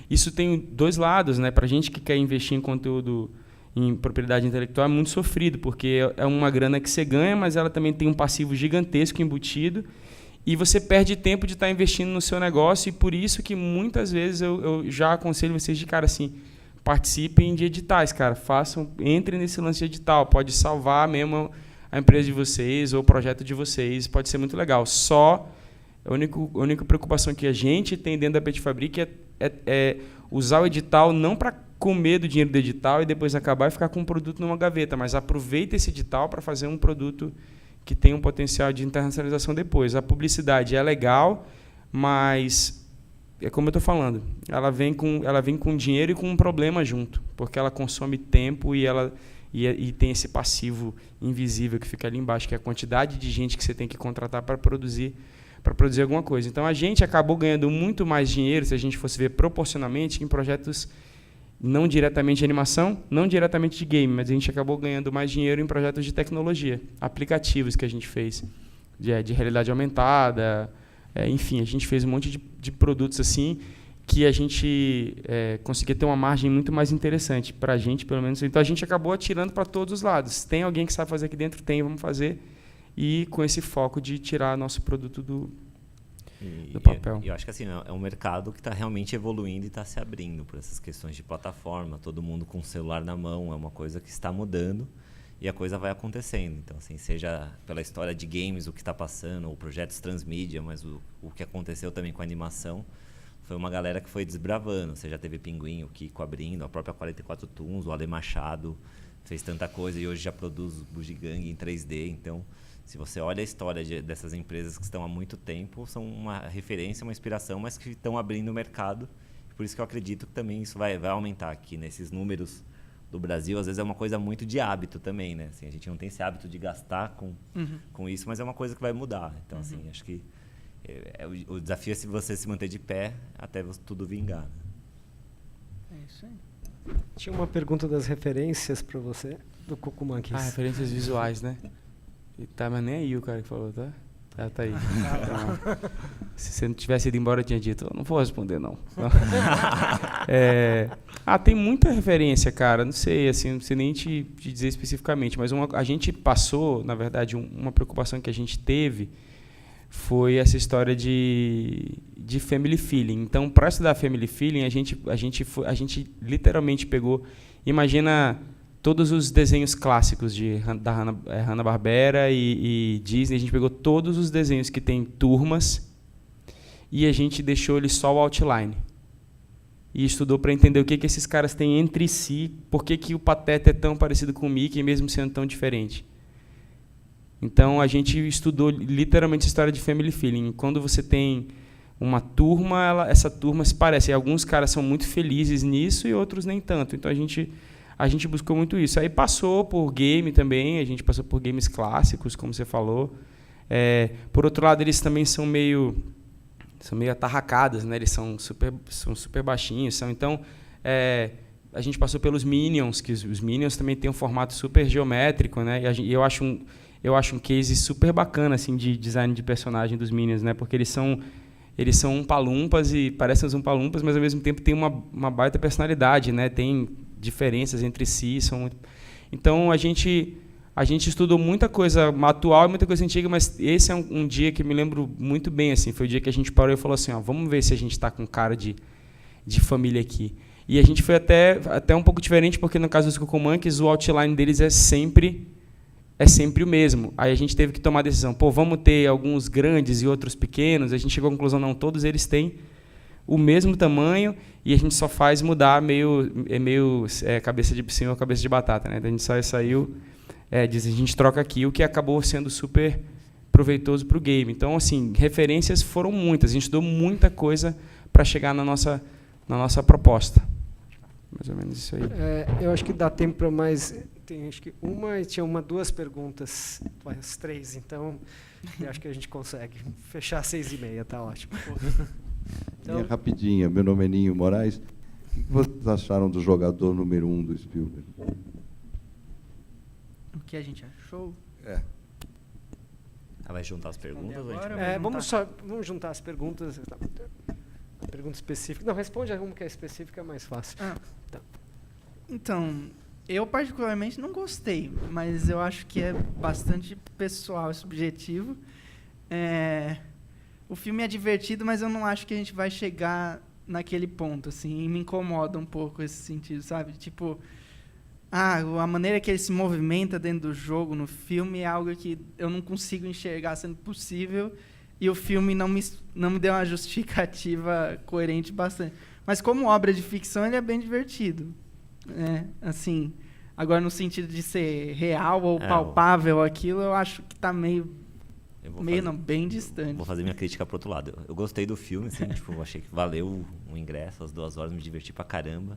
isso tem dois lados, né? Para a gente que quer investir em conteúdo, em propriedade intelectual, é muito sofrido, porque é uma grana que você ganha, mas ela também tem um passivo gigantesco embutido, e você perde tempo de estar investindo no seu negócio, e por isso que muitas vezes eu já aconselho vocês de cara assim, participem de editais, cara. Entrem nesse lance de edital. Pode salvar mesmo a empresa de vocês ou o projeto de vocês. Pode ser muito legal. Só a única preocupação que a gente tem dentro da Petit Fabrique é usar o edital não para comer do dinheiro do edital e depois acabar e ficar com um produto numa gaveta, mas aproveita esse edital para fazer um produto que tem um potencial de internacionalização depois. A publicidade é legal, mas é como eu estou falando, ela vem com dinheiro e com um problema junto, porque ela consome tempo e tem esse passivo invisível que fica ali embaixo, que é a quantidade de gente que você tem que contratar para produzir alguma coisa. Então, a gente acabou ganhando muito mais dinheiro, se a gente fosse ver proporcionalmente, em projetos não diretamente de animação, não diretamente de game, mas a gente acabou ganhando mais dinheiro em projetos de tecnologia, aplicativos que a gente fez, de realidade aumentada, enfim, a gente fez um monte de produtos assim, que a gente conseguia ter uma margem muito mais interessante para a gente, pelo menos. Então, a gente acabou atirando para todos os lados. Tem alguém que sabe fazer aqui dentro? Tem, vamos fazer. E com esse foco de tirar nosso produto do papel. Eu acho que assim, é um mercado que está realmente evoluindo e está se abrindo por essas questões de plataforma. Todo mundo com o celular na mão, é uma coisa que está mudando e a coisa vai acontecendo. Então, assim, seja pela história de games, o que está passando, ou projetos transmídia, mas o que aconteceu também com a animação, foi uma galera que foi desbravando. Você já teve Pinguim, o Kiko abrindo, a própria 44 Toons, o Ale Machado fez tanta coisa e hoje já produz Bugigang em 3D. Então, se você olha a história dessas empresas que estão há muito tempo, são uma referência, uma inspiração, mas que estão abrindo o mercado. Por isso que eu acredito que também isso vai aumentar aqui nesses números do Brasil. Às vezes é uma coisa muito de hábito também, né? Assim, a gente não tem esse hábito de gastar com isso, mas é uma coisa que vai mudar. Então, assim, acho que o desafio é se você se manter de pé até tudo vingar. É isso aí. Tinha uma pergunta das referências para você, do Cuco Monkeys. Referências visuais, né? Tá, mas nem aí o cara que falou, tá? Tá aí. Então, se você não tivesse ido embora, eu tinha dito, eu não vou responder, não. Tem muita referência, cara. Não sei, assim, não sei nem te dizer especificamente, mas a gente passou, na verdade, uma preocupação que a gente teve foi essa história de family feeling. Então, para estudar family feeling, a gente literalmente pegou, imagina todos os desenhos clássicos da Hanna-Barbera e Disney, a gente pegou todos os desenhos que tem turmas e a gente deixou eles só o outline. E estudou para entender o que esses caras têm entre si, por que o Pateta é tão parecido com o Mickey, mesmo sendo tão diferente. Então, a gente estudou literalmente a história de family feeling. Quando você tem uma turma, essa turma se parece. E alguns caras são muito felizes nisso e outros nem tanto. Então, a gente buscou muito isso. Aí passou por game também, a gente passou por games clássicos, como você falou. Por outro lado, eles também são meio atarracadas, né? Eles são super baixinhos. Então, a gente passou pelos Minions, que os Minions também têm um formato super geométrico, né? E eu acho um case super bacana assim, de design de personagem dos Minions, né? Porque eles são Oompa-Loompas e parecem os Oompa-Loompas, mas ao mesmo tempo tem uma baita personalidade, né? Tem diferenças entre si. Então, a gente estudou muita coisa atual e muita coisa antiga, mas esse é um dia que me lembro muito bem. Assim, foi o dia que a gente parou e falou assim, vamos ver se a gente está com cara de família aqui. E a gente foi até um pouco diferente, porque no caso dos Cuco Monkeys, o outline deles é sempre o mesmo. Aí a gente teve que tomar a decisão, vamos ter alguns grandes e outros pequenos. A gente chegou à conclusão, não, todos eles têm o mesmo tamanho e a gente só faz mudar meio cabeça de cima ou cabeça de batata, né? Então a gente só saiu, a gente troca aqui, o que acabou sendo super proveitoso para o game. Então, assim, referências foram muitas. A gente estudou muita coisa para chegar na nossa proposta. Mais ou menos isso aí. Eu acho que dá tempo para mais... acho que tinha duas perguntas, as 3, então eu acho que a gente consegue fechar 6h30, tá ótimo. Então, rapidinha, meu nome é Ninho Moraes. O que vocês acharam do jogador número 1 do Spielberg? O que a gente achou? Vai juntar as perguntas? Vamos juntar as perguntas. A pergunta específica. Não, responde a uma que é específica, é mais fácil. Então, eu particularmente não gostei, mas eu acho que é bastante pessoal e subjetivo. O filme é divertido, mas eu não acho que a gente vai chegar naquele ponto, assim, e me incomoda um pouco esse sentido, sabe? Tipo, a maneira que ele se movimenta dentro do jogo, no filme, é algo que eu não consigo enxergar sendo possível, e o filme não me deu uma justificativa coerente bastante. Mas como obra de ficção, ele é bem divertido. Assim, Agora, no sentido de ser real ou palpável aquilo, eu acho que está bem distante. Vou fazer minha crítica pro outro lado. Eu gostei do filme, assim, tipo, achei que valeu o ingresso, as 2 horas, me diverti pra caramba.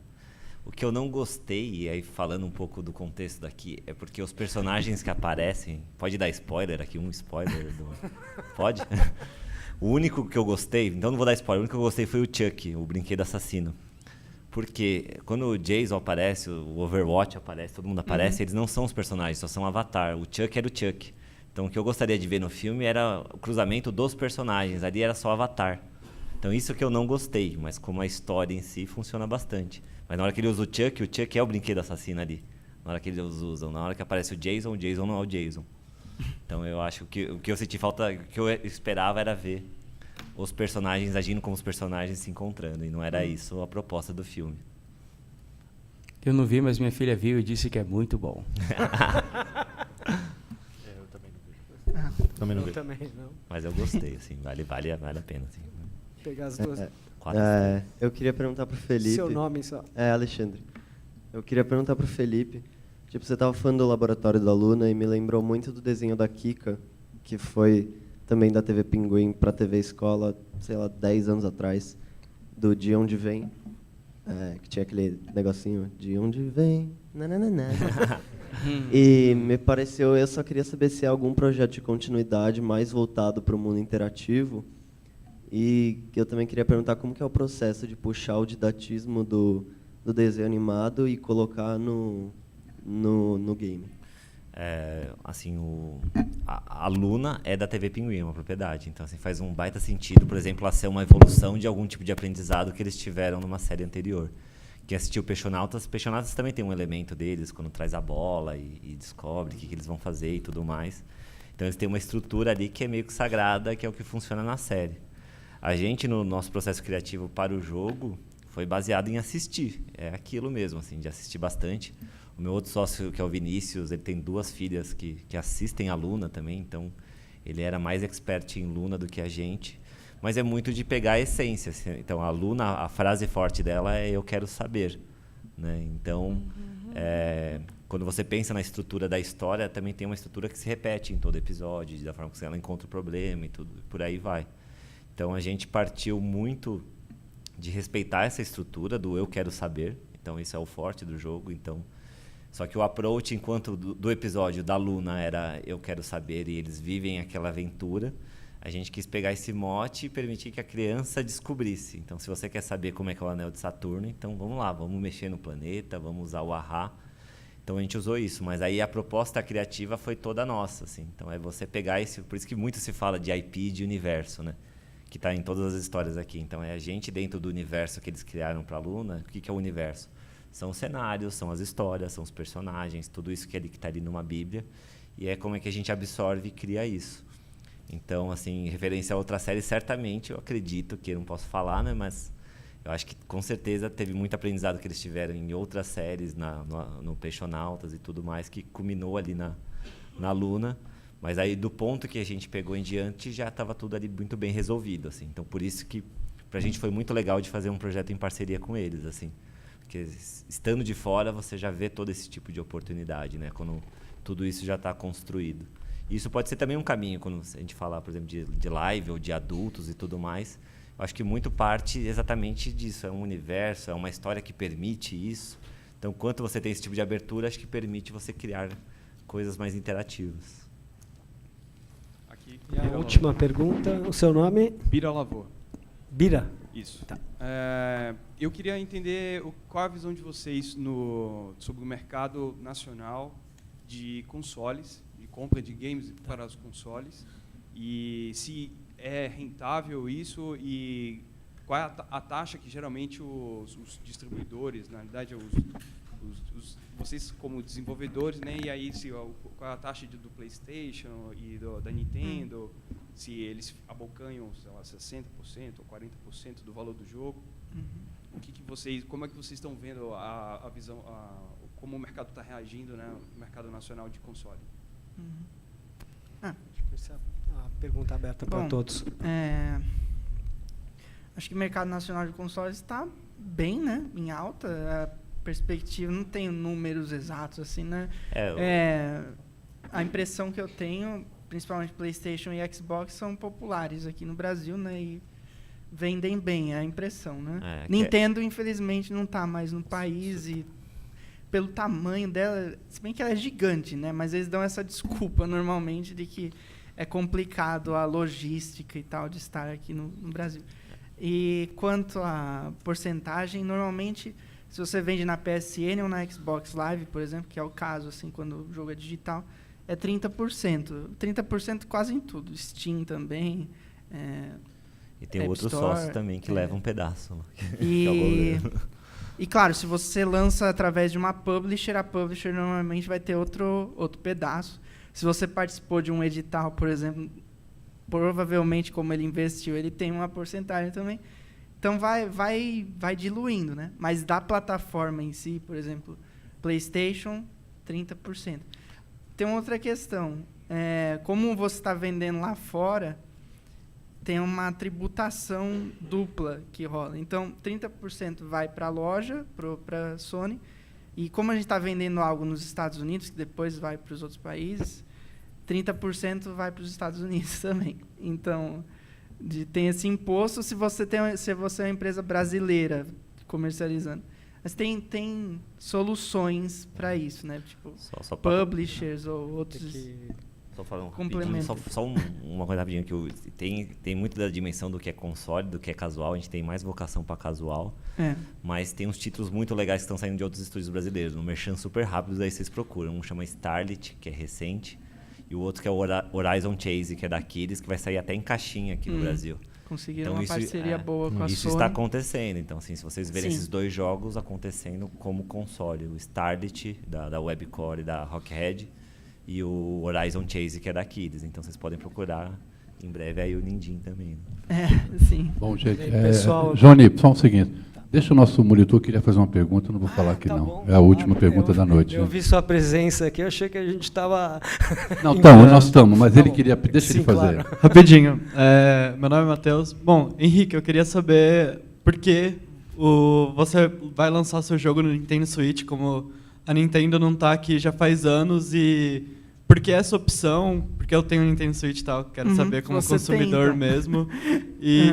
O que eu não gostei, e aí falando um pouco do contexto daqui, é porque os personagens que aparecem... Pode dar spoiler aqui, um spoiler? Pode? O único que eu gostei... Então não vou dar spoiler. O único que eu gostei foi o Chuck, o brinquedo assassino. Porque quando o Jason aparece, o Overwatch aparece, todo mundo aparece, eles não são os personagens, só são avatar. O Chuck era o Chuck. Então o que eu gostaria de ver no filme era o cruzamento dos personagens. Ali era só avatar. Então isso que eu não gostei, mas como a história em si funciona bastante. Mas na hora que ele usa o Chuck é o brinquedo assassino ali. Na hora que eles usam. Na hora que aparece o Jason não é o Jason. Então eu acho que o que eu senti falta, o que eu esperava era ver os personagens agindo como os personagens se encontrando. E não era isso a proposta do filme. Eu não vi, mas minha filha viu e disse que é muito bom. Eu também não vi. Também não. Mas eu gostei, assim, vale a pena. Assim. Pegar as 2. Eu queria perguntar pro Felipe. Seu nome só. Alexandre. Eu queria perguntar pro Felipe. Tipo, você estava falando do Laboratório da Luna e me lembrou muito do desenho da Kika, que foi também da TV Pinguim para TV Escola, sei lá, 10 anos atrás, do De Onde Vem, que tinha aquele negocinho, de onde vem, nananana. E me pareceu, eu só queria saber se há algum projeto de continuidade mais voltado para o mundo interativo. E eu também queria perguntar como que é o processo de puxar o didatismo do desenho animado e colocar no game. Assim, a Luna é da TV Pinguim, é uma propriedade. Então, assim, faz um baita sentido, por exemplo, ela ser uma evolução de algum tipo de aprendizado que eles tiveram numa série anterior. Quem assistiu Peixonautas também tem um elemento deles, quando traz a bola e descobre o que eles vão fazer e tudo mais. Então, eles têm uma estrutura ali que é meio que sagrada, que é o que funciona na série. A gente, no nosso processo criativo para o jogo, foi baseado em assistir. É aquilo mesmo, assim, de assistir bastante. O meu outro sócio, que é o Vinícius, ele tem 2 filhas que assistem a Luna também, então ele era mais expert em Luna do que a gente. Mas é muito de pegar a essência. Assim. Então, a Luna, a frase forte dela é "eu quero saber". Né? Então, quando você pensa na estrutura da história, também tem uma estrutura que se repete em todo episódio, da forma que ela encontra o problema e tudo, por aí vai. Então, a gente partiu muito de respeitar essa estrutura do "eu quero saber". Então, isso é o forte do jogo. Então, só que o approach, enquanto do episódio da Luna era "eu quero saber" e eles vivem aquela aventura, a gente quis pegar esse mote e permitir que a criança descobrisse. Então, se você quer saber como é que é o anel de Saturno, então vamos lá, vamos mexer no planeta, vamos usar o Ahá. Então, a gente usou isso. Mas aí a proposta criativa foi toda nossa. Assim. Então, é você pegar esse... Por isso que muito se fala de IP, de universo, né? Que está em todas as histórias aqui. Então, é a gente dentro do universo que eles criaram para a Luna. O que é o universo? São os cenários, são as histórias, são os personagens, tudo isso que está ali numa Bíblia. E é como é que a gente absorve e cria isso. Então, assim, em referência a outra série, certamente, eu acredito que eu não posso falar, né? Mas eu acho que, com certeza, teve muito aprendizado que eles tiveram em outras séries, no Peixonautas e tudo mais, que culminou ali na Luna. Mas aí, do ponto que a gente pegou em diante, já estava tudo ali muito bem resolvido, assim. Então, por isso que, para a gente, foi muito legal de fazer um projeto em parceria com eles, assim. Porque, estando de fora, você já vê todo esse tipo de oportunidade, né? Quando tudo isso já está construído. Isso pode ser também um caminho, quando a gente falar, por exemplo, de live ou de adultos e tudo mais. Eu acho que muito parte exatamente disso. É um universo, é uma história que permite isso. Então, quanto você tem esse tipo de abertura, acho que permite você criar coisas mais interativas. Aqui, e a última pergunta, o seu nome? Bira Lavô. Bira? Isso. Tá. Eu queria entender qual a visão de vocês sobre o mercado nacional de consoles, de compra de games para os consoles, e se é rentável isso e qual é a taxa que geralmente os distribuidores, na verdade, vocês como desenvolvedores, né, e aí qual é a taxa do PlayStation e da Nintendo, se eles abocanham, sei lá, 60% ou 40% do valor do jogo. Como é que vocês estão vendo a visão, como o mercado está reagindo, né, no mercado nacional de console? Acho que essa é a pergunta aberta para todos. Acho que o mercado nacional de consoles está bem, né, em alta. perspectiva, não tenho números exatos assim, né? A impressão que eu tenho, principalmente PlayStation e Xbox, são populares aqui no Brasil, né? E vendem bem, é a impressão, né? Nintendo, infelizmente, não está mais no país e pelo tamanho dela, se bem que ela é gigante, né? Mas eles dão essa desculpa normalmente de que é complicado a logística e tal de estar aqui no Brasil. E quanto à porcentagem, normalmente, se você vende na PSN ou na Xbox Live, por exemplo, que é o caso, assim, quando o jogo é digital, é 30%. 30% quase em tudo. Steam também. E tem outros sócios também que levam um pedaço. E claro, se você lança através de uma publisher, a publisher normalmente vai ter outro pedaço. Se você participou de um edital, por exemplo, provavelmente, como ele investiu, ele tem uma porcentagem também. Então vai diluindo, né? Mas da plataforma em si, por exemplo, PlayStation, 30%. Tem uma outra questão. Como você está vendendo lá fora, tem uma tributação dupla que rola. Então, 30% vai para a loja, para a Sony, e como a gente está vendendo algo nos Estados Unidos, que depois vai para os outros países, 30% vai para os Estados Unidos também. Então, tem esse imposto se você é uma empresa brasileira comercializando. Mas tem soluções para isso, né? Tipo, publishers ou outros... Só falar uma coisa rapidinho, que tem muito da dimensão do que é console, do que é casual. A gente tem mais vocação para casual, mas tem uns títulos muito legais que estão saindo de outros estúdios brasileiros. No merchan super rápido, aí vocês procuram. Um chama Starlit, que é recente, e o outro que é o Horizon Chase, que é da Aquiles, que vai sair até em caixinha aqui no Brasil. Conseguiram uma parceria boa com a Sony. Isso está acontecendo. Então, assim, se vocês verem esses dois jogos acontecendo como console, o Starlit, da Webcore e da Rockhead, e o Horizon Chase, que é da Aquiles. Então, vocês podem procurar em breve aí o Nindin também. Sim. Bom, gente, pessoal... Johnny, só o seguinte. Deixa o nosso monitor, queria fazer uma pergunta, não vou falar aqui não. Bom. É a última pergunta da noite. Eu vi sua presença aqui, eu achei que a gente estava... Não, nós estamos, mas ele queria... Deixa ele fazer. Claro. Rapidinho. Meu nome é Matheus. Bom, Henrique, eu queria saber por que você vai lançar seu jogo no Nintendo Switch, como a Nintendo não está aqui já faz anos, e por que essa opção? Porque eu tenho um Nintendo Switch e tal, quero saber como consumidor mesmo. E,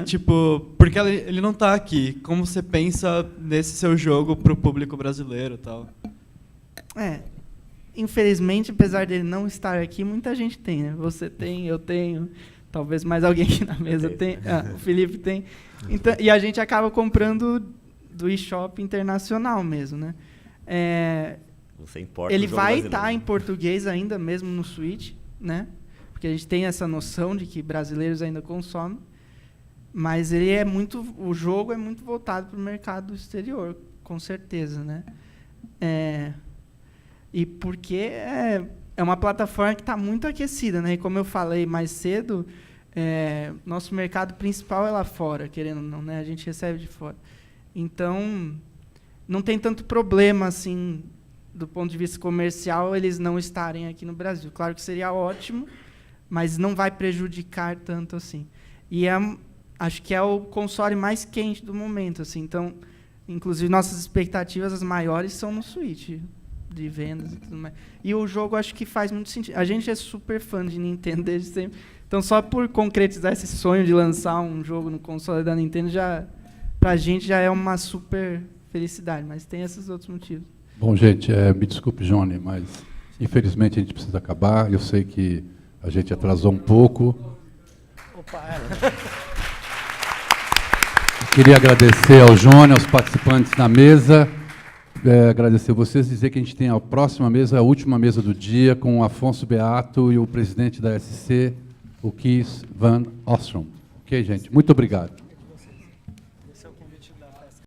porque ele não está aqui. Como você pensa nesse seu jogo para o público brasileiro e tal? Infelizmente, apesar dele não estar aqui, muita gente tem, né? Você tem, eu tenho, talvez mais alguém aqui na mesa tem. O Felipe tem. Então, e a gente acaba comprando do eShop internacional mesmo, né? Você importa ele vai estar em português ainda, mesmo no Switch, né? Porque a gente tem essa noção de que brasileiros ainda consomem, mas o jogo é muito voltado para o mercado exterior, com certeza, né? E porque é uma plataforma que está muito aquecida, né? E como eu falei mais cedo, nosso mercado principal é lá fora, querendo ou não, né? A gente recebe de fora. Então, não tem tanto problema, assim, do ponto de vista comercial, eles não estarem aqui no Brasil. Claro que seria ótimo, mas não vai prejudicar tanto assim. E acho que é o console mais quente do momento, assim. Então, inclusive, nossas expectativas, as maiores, são no Switch, de vendas e tudo mais. E o jogo, acho que faz muito sentido. A gente é super fã de Nintendo desde sempre. Então, só por concretizar esse sonho de lançar um jogo no console da Nintendo, pra gente já é uma super felicidade, mas tem esses outros motivos. Bom, gente, me desculpe, Johnny, mas infelizmente a gente precisa acabar. Eu sei que a gente atrasou um pouco. Queria agradecer ao Johnny, aos participantes na mesa, agradecer a vocês, dizer que a gente tem a próxima mesa, a última mesa do dia, com o Afonso Beato e o presidente da SC, o Kees van Ostrom. Ok, gente? Muito obrigado.